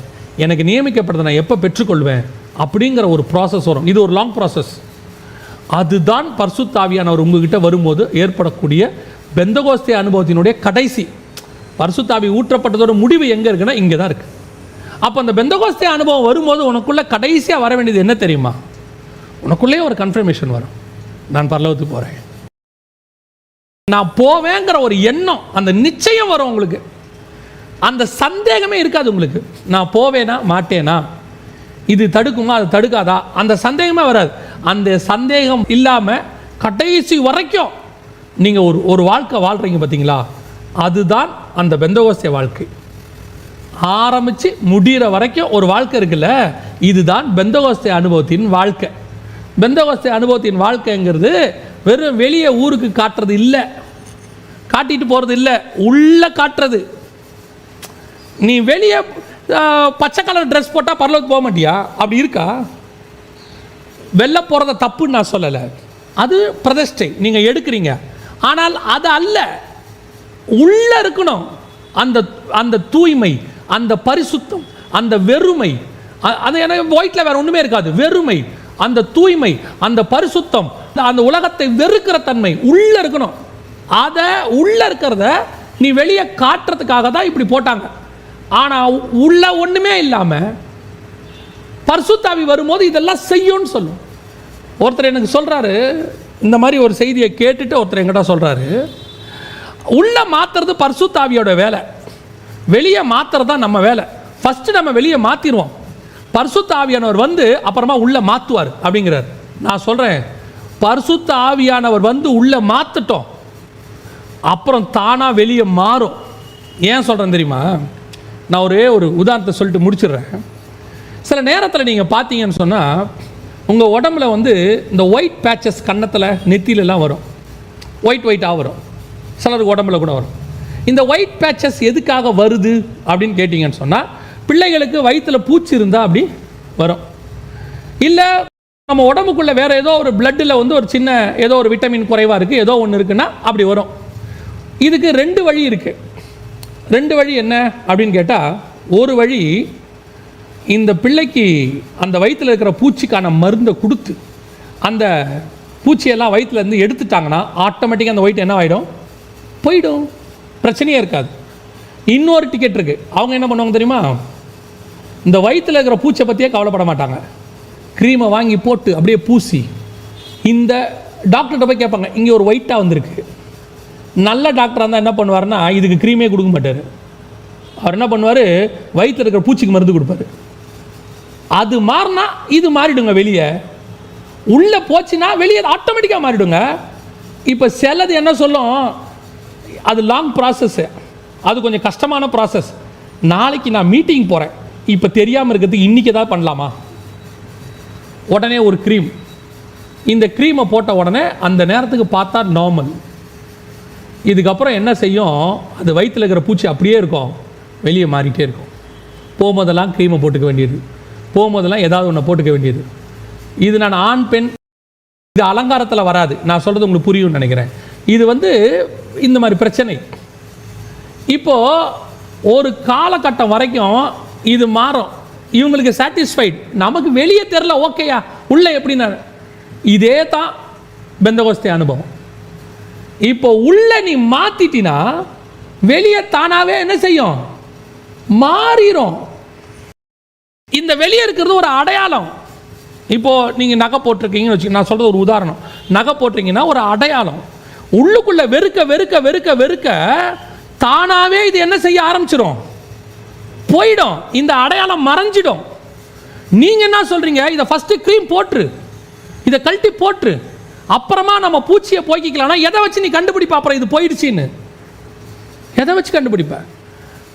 எனக்கு நியமிக்கப்படுறதை நான் எப்போ பெற்றுக்கொள்வேன் அப்படிங்கிற ஒரு ப்ராசஸ் வரும். இது ஒரு லாங் ப்ராசஸ். அதுதான் பரிசுத்த ஆவியானவர் உங்ககிட்ட வரும்போது ஏற்படக்கூடிய பெந்தகோஸ்தே அனுபவத்தினுடைய கடைசி. பரிசுத்த ஆவி ஊற்றப்பட்டதோட முடிவு எங்கே இருக்குன்னா இங்கே தான் இருக்குது. அப்போ அந்த பெந்தகோஸ்தே அனுபவம் வரும்போது உனக்குள்ளே கடைசியாக வர வேண்டியது என்ன தெரியுமா? உனக்குள்ளே ஒரு கன்ஃபர்மேஷன் வரும், நான் பரலோகத்துக்கு போகிறேன், நான் போவேங்கிற ஒரு எண்ணம், அந்த நிச்சயம் வரும் உங்களுக்கு. அந்த சந்தேகமே இருக்காது உங்களுக்கு. நான் போவேனா மாட்டேனா, இது தடுக்குமா அது தடுக்காதா, அந்த சந்தேகமே வராது. அந்த சந்தேகம் இல்லாமல் கடைசி வரைக்கும் நீங்கள் ஒரு வாழ்க்கை வாழ்கிறீங்க பார்த்தீங்களா, அதுதான் அந்த பெந்தகோஸ்தே வாழ்க்கை. ஆரம்பித்து முடிகிற வரைக்கும் ஒரு வாழ்க்கை இருக்குல்ல, இதுதான் பெந்தகோஸ்தே அனுபவத்தின் வாழ்க்கை. பெந்தகோஸ்தே அனுபவத்தின் வாழ்க்கைங்கிறது வெறும் வெளியே ஊருக்கு காட்டுறது இல்லை, காட்டிட்டு போகிறது இல்லை, உள்ளே காட்டுறது. நீ வெளியே பச்சை கலர் ட்ரெஸ் போட்டால் பரலோகத்துக்கு போக மாட்டியா? அப்படி இருக்கா? வெளில போகிறத தப்புன்னு நான் சொல்லலை, அது பிரதிஷ்டை நீங்கள் எடுக்கிறீங்க. ஆனால் அது அல்ல, உள்ளே இருக்கணும் அந்த அந்த தூய்மை, அந்த பரிசுத்தம், அந்த வெறுமை. அது எனக்கு ஒயிட்டில் வேறு ஒன்றுமே இருக்காது. வெறுமை, அந்த தூய்மை, அந்த பரிசுத்தம், அந்த உலகத்தை வெறுக்கிற தன்மை உள்ளே இருக்கணும். அதை உள்ளே இருக்கிறத நீ வெளியே காட்டுறதுக்காக தான் இப்படி போட்டாங்க. ஆனால் உள்ள ஒன்றுமே இல்லாமல் பரிசுத்த ஆவி வரும்போது இதெல்லாம் செய்யும்னு சொல்லும். ஒருத்தர் எனக்கு சொல்கிறாரு, இந்த மாதிரி ஒரு செய்தியை கேட்டுட்டு ஒருத்தர் என்கிட்ட சொல்கிறாரு, உள்ளே மாற்றுறது பரிசுத்த ஆவியோட வேலை, வெளியே மாற்றுறது தான் நம்ம வேலை. ஃபஸ்ட்டு நம்ம வெளியே மாற்றிடுவோம், பரிசுத்த ஆவியானவர் வந்து அப்புறமா உள்ளே மாற்றுவார் அப்படிங்கிறார். நான் சொல்கிறேன், பரிசுத்த ஆவியானவர் வந்து உள்ளே மாற்றிட்டோம், அப்புறம் தானாக வெளியே மாறும். ஏன் சொல்கிறேன் தெரியுமா? நான் ஒரே ஒரு உதாரணத்தை சொல்லிட்டு முடிச்சிடுறேன். சில நேரத்தில் நீங்கள் பார்த்தீங்கன்னு சொன்னால் உங்கள் உடம்புல வந்து இந்த ஒயிட் பேச்சஸ் கன்னத்தில் நெத்திலெலாம் வரும், ஒயிட்டாக வரும். சிலருக்கு உடம்புல கூட வரும். இந்த ஒயிட் பேச்சஸ் எதுக்காக வருது அப்படின்னு கேட்டிங்கன்னு சொன்னால், பிள்ளைகளுக்கு வயிற்றில் பூச்சி இருந்தால் அப்படி வரும். இல்லை நம்ம உடம்புக்குள்ளே வேறு ஏதோ ஒரு பிளட்டில் வந்து ஒரு சின்ன ஏதோ ஒரு விட்டமின் குறைவாக இருக்குது, ஏதோ ஒன்று இருக்குன்னா அப்படி வரும். இதுக்கு 2 வழி இருக்குது. 2 வழி என்ன அப்படின்னு கேட்டால், ஒரு வழி இந்த பிள்ளைக்கு அந்த வயிற்றில் இருக்கிற பூச்சிக்கான மருந்தை கொடுத்து அந்த பூச்சியெல்லாம் வயிற்றுலேருந்து எடுத்துட்டாங்கன்னா ஆட்டோமேட்டிக்காக அந்த ஒயிட் என்ன ஆகிடும், போயிடும், பிரச்சனையே இருக்காது. இன்னொரு டிக்கெட் இருக்குது. அவங்க என்ன பண்ணுவாங்க தெரியுமா? இந்த வயிற்றில் இருக்கிற பூச்சியை பற்றியே கவலைப்பட மாட்டாங்க, க்ரீமை வாங்கி போட்டு அப்படியே பூசி இந்த டாக்டர்கிட்ட போய் கேட்பாங்க, இங்கே ஒரு ஒயிட்டாக வந்திருக்கு. நல்ல டாக்டராக இருந்தால் என்ன பண்ணுவார்னா இதுக்கு க்ரீமே கொடுக்க மாட்டார். அவர் என்ன பண்ணுவார், வயிற்றில் இருக்கிற பூச்சிக்கு மருந்து கொடுப்பாரு. அது மாறினா இது மாறிடுங்க, வெளியே உள்ளே போச்சுன்னா வெளியே ஆட்டோமேட்டிக்காக மாறிடுங்க. இப்போ சிலது என்ன சொல்லும், அது லாங் ப்ராசஸ்ஸு, அது கொஞ்சம் கஷ்டமான ப்ராசஸ். நாளைக்கு நான் மீட்டிங் போகிறேன், இப்போ தெரியாமல் இருக்கிறதுக்கு இன்றைக்கி ஏதாவது பண்ணலாமா? உடனே ஒரு க்ரீம், இந்த க்ரீமை போட்ட உடனே அந்த நேரத்துக்கு பார்த்தா நார்மல். இதுக்கப்புறம் என்ன செய்யும், அது வயிற்றில் இருக்கிற பூச்சி அப்படியே இருக்கும், வெளியே மாறிட்டே இருக்கும். போகும்போதெல்லாம் க்ரீமை போட்டுக்க வேண்டியது, போகும்போதெல்லாம் ஏதாவது ஒன்று போட்டுக்க வேண்டியது. இது நான் ஆண் பெண் இது அலங்காரத்தில் வராது, நான் சொல்கிறது உங்களுக்கு புரியும்னு நினைக்கிறேன். இது இந்த மாதிரி பிரச்சனை. இப்போது ஒரு காலகட்டம் வரைக்கும் இது மாறும், இவங்களுக்கு சாட்டிஸ்ஃபைட், நமக்கு வெளியே தெரில, ஓகேயா உள்ளே எப்படின்னா. இதே தான் பெந்தகோஸ்தே அனுபவம். இப்போ உள்ள நீ மாத்திட்டினா வெளியே தானாவே என்ன செய்யும், மாறிடும். இந்த வெளியே இருக்கிறது ஒரு அடையாளம். இப்போ நீங்க நகை போட்டிருக்கீங்கன்னு வச்சுக்க, நான் சொல்றது ஒரு உதாரணம். நகை போட்டிருக்கீங்கன்னா ஒரு அடையாளம். உள்ளுக்குள்ள வெறுக்க வெறுக்க வெறுக்க வெறுக்க தானாவே இது என்ன செய்ய ஆரம்பிச்சிடும், போயிடும், இந்த அடையாளம் மறைஞ்சிடும். நீங்க என்ன சொல்றீங்க, இதை ஃபர்ஸ்ட் க்ரீம் போட்டுரு, இதை கழட்டி போட்டுரு, அப்புறமா நம்ம பூச்சியை போய்க்கலாம். எதை வச்சு நீ கண்டுபிடிப்ப அப்புறம் இது போயிடுச்சின்னு? எதை வச்சு கண்டுபிடிப்ப?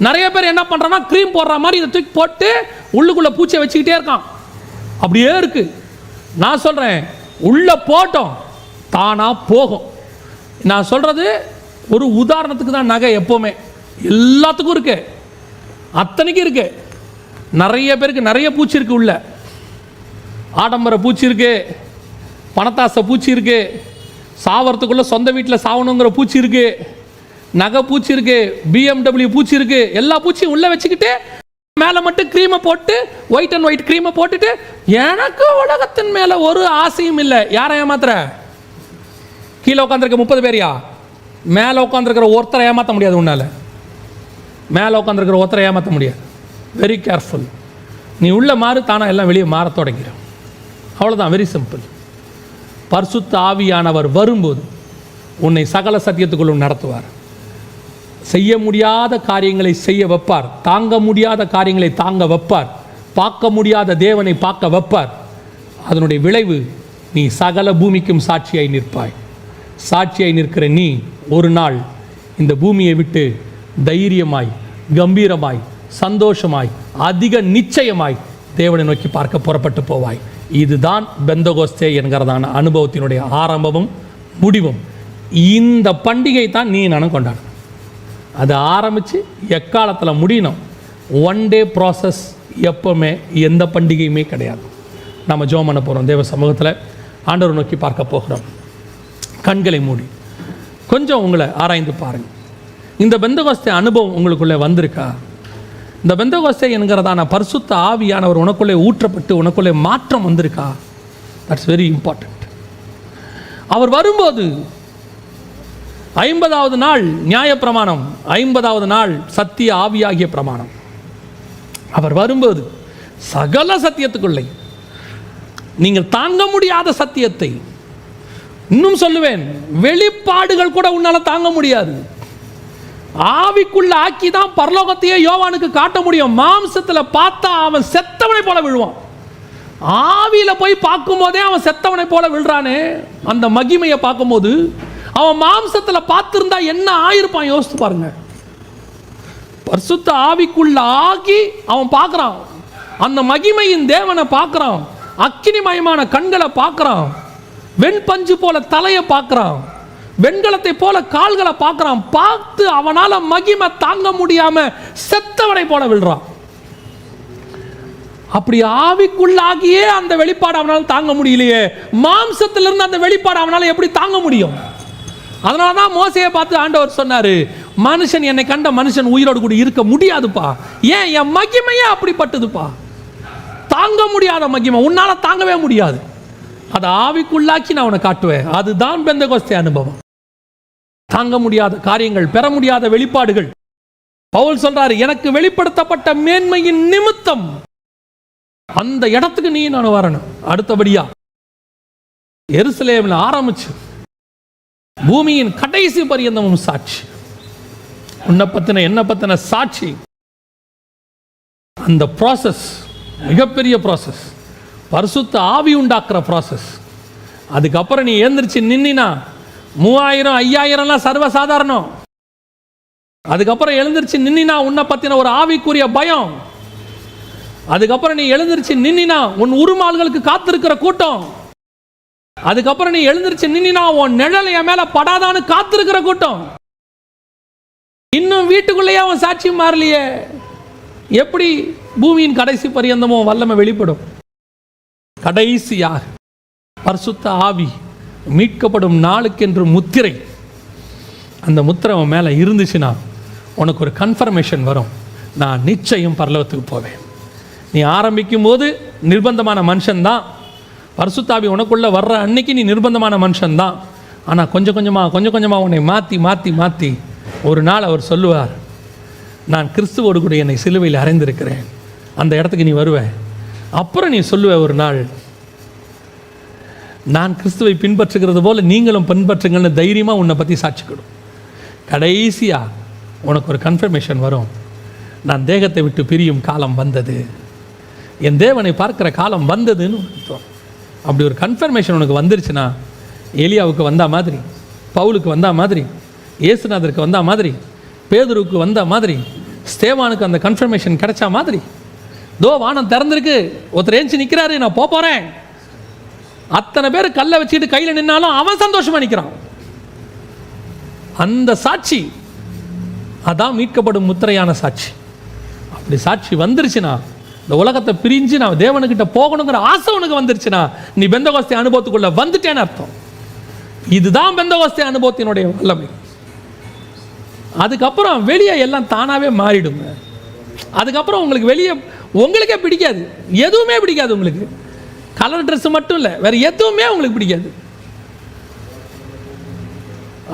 நிறைய பேர் என்ன பண்றான்னா, க்ரீம் போடுற மாதிரி இதை தூக்கி போட்டு உள்ளுக்குள்ள பூச்சியை வச்சுக்கிட்டே இருக்கான், அப்படியே இருக்கு. நான் சொல்றேன், உள்ள போட்டோம் தானா போகும். நான் சொல்றது ஒரு உதாரணத்துக்கு தான். நகை எப்பவுமே எல்லாத்துக்கும் இருக்கு, அத்தனைக்கும் இருக்கு. நிறைய பேருக்கு நிறைய பூச்சி இருக்கு, உள்ள ஆடம்பர பூச்சி இருக்கு, பணத்தாசை பூச்சி இருக்கு, சாவறதுக்குள்ள சொந்த வீட்டில் சாவணுங்கிற பூச்சி இருக்கு, நகை பூச்சி இருக்கு, BMW பூச்சி இருக்கு, எல்லா பூச்சியும் உள்ள வச்சுக்கிட்டு மேலே மட்டும் க்ரீமை போட்டு ஒயிட் அண்ட் ஒயிட் க்ரீமை போட்டுட்டு எனக்கு உலகத்தின் மேலே ஒரு ஆசையும் இல்லை. யாரை ஏமாத்துற? கீழே உட்காந்துருக்க 30 பேரையா? மேலே உட்காந்துருக்கிற ஒருத்தரை ஏமாற்ற முடியாது உன்னால. மேலே உட்காந்துருக்கிற ஒருத்தரை ஏமாற்ற முடியாது. Very careful. நீ உள்ள மாறு, தானா எல்லாம் வெளியே மாற தொடங்கிறோம். அவ்வளோதான், வெரி சிம்பிள். பரிசுத்த ஆவியானவர் வரும்போது உன்னை சகல சத்தியத்துக்குள்ளும் நடத்துவார். செய்ய முடியாத காரியங்களை செய்ய வைப்பார், தாங்க முடியாத காரியங்களை தாங்க வைப்பார், பார்க்க முடியாத தேவனை பார்க்க வைப்பார். அதனுடைய விளைவு நீ சகல பூமிக்கும் சாட்சியாய் நிற்பாய். சாட்சியாய் நிற்கிற நீ ஒரு நாள் இந்த பூமியை விட்டு தைரியமாய், கம்பீரமாய், சந்தோஷமாய், அதிக நிச்சயமாய் தேவனை நோக்கி பார்க்க புறப்பட்டு போவாய். இதுதான் பெந்தகோஸ்தே என்கிறதான அனுபவத்தினுடைய ஆரம்பமும் முடிவும். இந்த பண்டிகை தான் நீ நானும் கொண்டாடணும். அது ஆரம்பித்து எக்காலத்தில் முடியணும். One day process. எப்போவுமே எந்த பண்டிகையுமே கிடையாது. நம்ம ஜெபம் பண்ண போகிறோம். தேவ சமூகத்தில் ஆண்டவரை நோக்கி பார்க்க போகிறோம். கண்களை மூடி கொஞ்சம் உங்களை ஆராய்ந்து பாருங்கள். இந்த பெந்தகோஸ்தே அனுபவம் உங்களுக்குள்ளே வந்திருக்கா? இந்த பெந்தகோஸ்தே என்கிறதான பரிசுத்த ஆவியானவர் உனக்குள்ளே ஊற்றப்பட்டு உனக்குள்ளே மாற்றம் வந்திருக்கா? That's very important. அவர் வரும்போது 50வது நாள் நியாயப்பிரமாணம், 50வது நாள் சத்திய ஆவியாகிய பிரமாணம். அவர் வரும்போது சகல சத்தியத்துக்குள்ளே நீங்கள் தாங்க முடியாத சத்தியத்தை, இன்னும் சொல்லுவேன், வெளிப்பாடுகள் கூட உன்னால தாங்க முடியாது. ஆவிக்குள்ள ஆக்கி தான் பரலோகத்தையே யோவானுக்கு காட்ட முடியும். மாம்சத்தில் பார்த்தா அவன் செத்தவனை போல விழுவான். ஆவியில போய் பார்க்கும் போதே அவன் செத்தவனை போல விழுறானே. அந்த மகிமையை பார்க்கும்போது அவன் மாம்சத்தில் பார்த்திருந்தா என்ன ஆயிருப்பான் யோசித்து பாருங்க. பரிசுத்த ஆவிக்குள்ள ஆகி அவன் பார்க்குறான், அந்த மகிமையின் தேவனை பார்க்குறான், அக்கினிமயமான கண்களை பார்க்குறான், வெண்பஞ்சு போல தலையை பார்க்குறான், வெண்கலத்தை போல கால்களை பார்க்குறான். பார்த்து அவனால மகிமை தாங்க முடியாம செத்தவனை போல விழுறான். அப்படி ஆவிக்குள்ளாகியே அந்த வெளிப்பாடு அவனால் தாங்க முடியலையே, மாம்சத்திலிருந்து அந்த வெளிப்பாடு அவனால் எப்படி தாங்க முடியும்? அதனாலதான் மோசையை பார்த்து ஆண்டவர் சொன்னாரு, மனுஷன் என்னை கண்ட மனுஷன் உயிரோடு கூட இருக்க முடியாதுப்பா. ஏன்? என் மகிமையே அப்படிப்பட்டதுப்பா. தாங்க முடியாத மகிமை உன்னால தாங்கவே முடியாது. அதை ஆவிக்குள்ளாக்கி நான் உன்னை காட்டுவேன். அதுதான் பெந்தகோஸ்தே அனுபவம். தாங்க முடியாத காரியங்கள், பெற முடியாத வெளிப்பாடுகள். பவுல் சொல்றாரு, எனக்கு வெளிப்படுத்தப்பட்ட மேன்மையின் நிமித்தம் அந்த இடத்துக்கு நீ நான் வரணும். அடுத்தபடியா எருசலேமில் ஆரம்பிச்சு பூமியின் கடைசி பரியந்தமும் சாட்சி, உன்னை பத்தின என்ன பத்தின சாட்சி. அந்த ப்ராசஸ் மிகப்பெரிய ப்ராசஸ், பரிசுத்த ஆவி உண்டாக்குற ப்ராசஸ். அதுக்கப்புறம் நீ எழுந்திரிச்சு நின்னா 3000 5000 சர்வசாதாரணம். அதுக்கப்புறம் எழுந்திரிச்சு நின்னா உன்னை பத்தின ஒரு ஆவிக்குரிய பயம். அதுக்கப்புறம் நீ எழுந்திரிச்சு நின்னா உன் உருமால்களுக்கு காத்திருக்கிற கூட்டம். அதுக்கப்புறம் நீ எழுந்திரிச்சு நின்னா உன் நிழல் என் மேல படாதான்னு காத்திருக்கிற கூட்டம். இன்னும் வீட்டுக்குள்ளேயே அவன் சாட்சி மாறலையே. எப்படி பூமியின் கடைசி பரியந்தமோ வல்லமை வெளிப்படும்? கடைசியாக பரிசுத்த ஆவி மீட்கப்படும் நாளுக்கென்று முத்திரை, அந்த முத்திரை அவன் மேலே இருந்துச்சுன்னா உனக்கு ஒரு கன்ஃபர்மேஷன் வரும், நான் நிச்சயம் பரலோகத்துக்கு போவேன். நீ ஆரம்பிக்கும் போது நிர்பந்தமான மனுஷன்தான், பரிசுத்த ஆவி உனக்குள்ளே வர்ற அன்னைக்கு நீ நிர்பந்தமான மனுஷன்தான். ஆனால் கொஞ்சம் கொஞ்சமாக உன்னை மாற்றி ஒரு நாள் அவர் சொல்லுவார், நான் கிறிஸ்துவோடு கூட என்னை சிலுவையில் அறைந்திருக்கிறேன். அந்த இடத்துக்கு நீ வருவ. அப்புறம் நீ சொல்லுவ ஒரு நாள், நான் கிறிஸ்துவை பின்பற்றுகிறது போல நீங்களும் பின்பற்றுங்கள்னு தைரியமாக உன்னை பற்றி சாட்சிக்கிடும். கடைசியாக உனக்கு ஒரு கன்ஃபர்மேஷன் வரும், நான் தேகத்தை விட்டு பிரியும் காலம் வந்தது, என் தேவனை பார்க்குற காலம் வந்ததுன்னு அர்த்தம். அப்படி ஒரு கன்ஃபர்மேஷன் உனக்கு வந்துருச்சுன்னா, எலியாவுக்கு வந்த மாதிரி, பவுலுக்கு வந்த மாதிரி, இயேசுநாதருக்கு வந்த மாதிரி, பேதுருக்கு வந்த மாதிரி, ஸ்தேவானுக்கு அந்த கன்ஃபர்மேஷன் கிடைச்சா மாதிரி, தோ வானம் திறந்திருக்கு, ஒருத்தர் ஏஞ்சி நிற்கிறாரு, நான் போகிறேன். அத்தனை பேர் கல்லை வச்சுக்கிட்டு கையில் நின்னாலும் அவன் சந்தோஷமா நிற்கிறான். அந்த சாட்சி அதான் மீட்கப்படும் முத்திரையான சாட்சி. அப்படி சாட்சி வந்துருச்சுன்னா, இந்த உலகத்தை பிரிஞ்சு நான் தேவனுக்கிட்ட போகணுங்கிற ஆசை உனக்கு வந்துருச்சுன்னா, நீ பெந்தகோஸ்தே அனுபவத்துக்குள்ள வந்துட்டேன்னு அர்த்தம். இதுதான் பெந்தகோஸ்தே அனுபவத்தினுடைய வல்லமை. அதுக்கப்புறம் வெளியே எல்லாம் தானாகவே மாறிடுங்க. அதுக்கப்புறம் உங்களுக்கு வெளியே உங்களுக்கே பிடிக்காது, எதுவுமே பிடிக்காது. உங்களுக்கு கலர் ட்ரெஸ் மட்டும் இல்லை, வேற எதுவுமே உங்களுக்கு பிடிக்காது.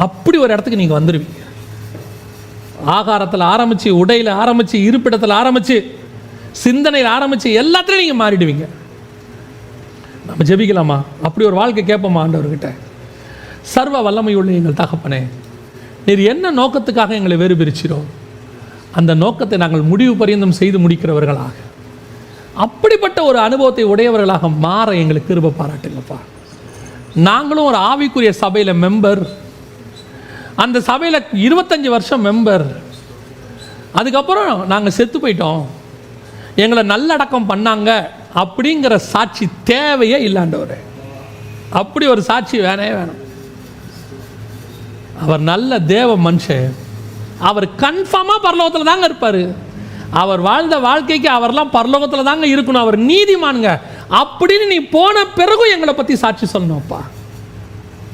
அப்படி ஒரு இடத்துக்கு நீங்கள் வந்துடுவீங்க. ஆகாரத்தில் ஆரம்பித்து, உடையில் ஆரம்பித்து, இருப்பிடத்தில் ஆரம்பித்து, சிந்தனையில் ஆரம்பித்து, எல்லாத்துலையும் நீங்கள் மாறிடுவீங்க. நம்ம ஜெபிக்கலாமா? அப்படி ஒரு வாழ்க்கை கேட்போமா ஆண்டவர்கிட்ட? சர்வ வல்லமையுள்ள எங்கள் தகப்பனே, நீர் என்ன நோக்கத்துக்காக எங்களை வேறு பிரிச்சிரோம், அந்த நோக்கத்தை நாங்கள் முடிவு பரியந்தம் செய்து முடிக்கிறவர்களாக, அப்படிப்பட்ட ஒரு அனுபவத்தை உடையவர்களாக மாற எங்களுக்கு கிருபை பாராட்டுங்கப்பா. நாங்களும் ஒரு ஆவிக்குரிய சபையில் மெம்பர், அந்த சபையில் 25 வருஷம் மெம்பர், அதுக்கப்புறம் நாங்கள் செத்து போயிட்டோம், எங்களை நல்லடக்கம் பண்ணாங்க அப்படிங்கிற சாட்சி தேவையே இல்லாண்டவர். அப்படி ஒரு சாட்சி வேணும். அவர் நல்ல தேவ மனுஷன், அவர் கன்ஃபார்மாக பரலோகத்தில் தாங்க இருப்பார். அவர் வாழ்ந்த வாழ்க்கைக்கு அவர்லாம் பரலோகத்தில் தாங்க இருக்கணும், அவர் நீதிமானுங்க அப்படின்னு நீ போன பிறகும் எங்களை பற்றி சாட்சி சொல்லணும்ப்பா.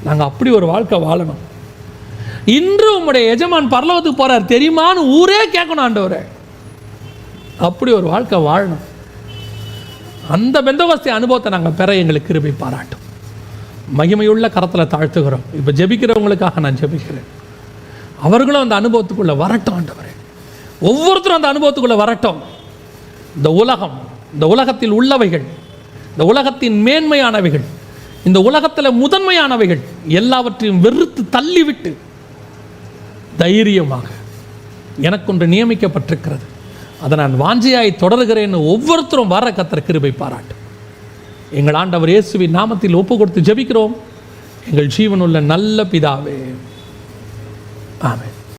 நாங்கள் அப்படி ஒரு வாழ்க்கை வாழணும். இன்று உம்முடைய எஜமான் பரலோகத்துக்கு போகிறார் தெரியுமான்னு ஊரே கேட்கணும் ஆண்டவரே. அப்படி ஒரு வாழ்க்கை வாழணும். அந்த பெந்தகோஸ்தே அனுபவத்தை நாங்கள் பெற எங்களுக்கு கிருபை பாராட்டும். மகிமையுள்ள கரத்தில் தாழ்த்துகிறோம். இப்போ ஜெபிக்கிறவங்களுக்காக நான் ஜெபிக்கிறேன், அவர்களும் அந்த அனுபவத்துக்குள்ளே வரட்டும் ஆண்டவரே. ஒவ்வொருத்தரும் அந்த அனுபவத்துக்குள்ளே வரட்டும். இந்த உலகம், இந்த உலகத்தில் உள்ளவைகள், இந்த உலகத்தின் மேன்மையானவைகள், இந்த உலகத்தில் முதன்மையானவைகள் எல்லாவற்றையும் வெறுத்து தள்ளிவிட்டு தைரியமாக எனக்கொன்று நியமிக்கப்பட்டிருக்கிறது, அதை நான் வாஞ்சையாய் தொடர்கிறேன்னு ஒவ்வொருத்தரும் வர கர்த்தர் கிருபை பாராட்டும். எங்கள் ஆண்டவர் இயேசுவின் நாமத்தில் ஒப்பு கொடுத்து ஜெபிக்கிறோம் எங்கள் ஜீவனுள்ள நல்ல பிதாவே, ஆமென்.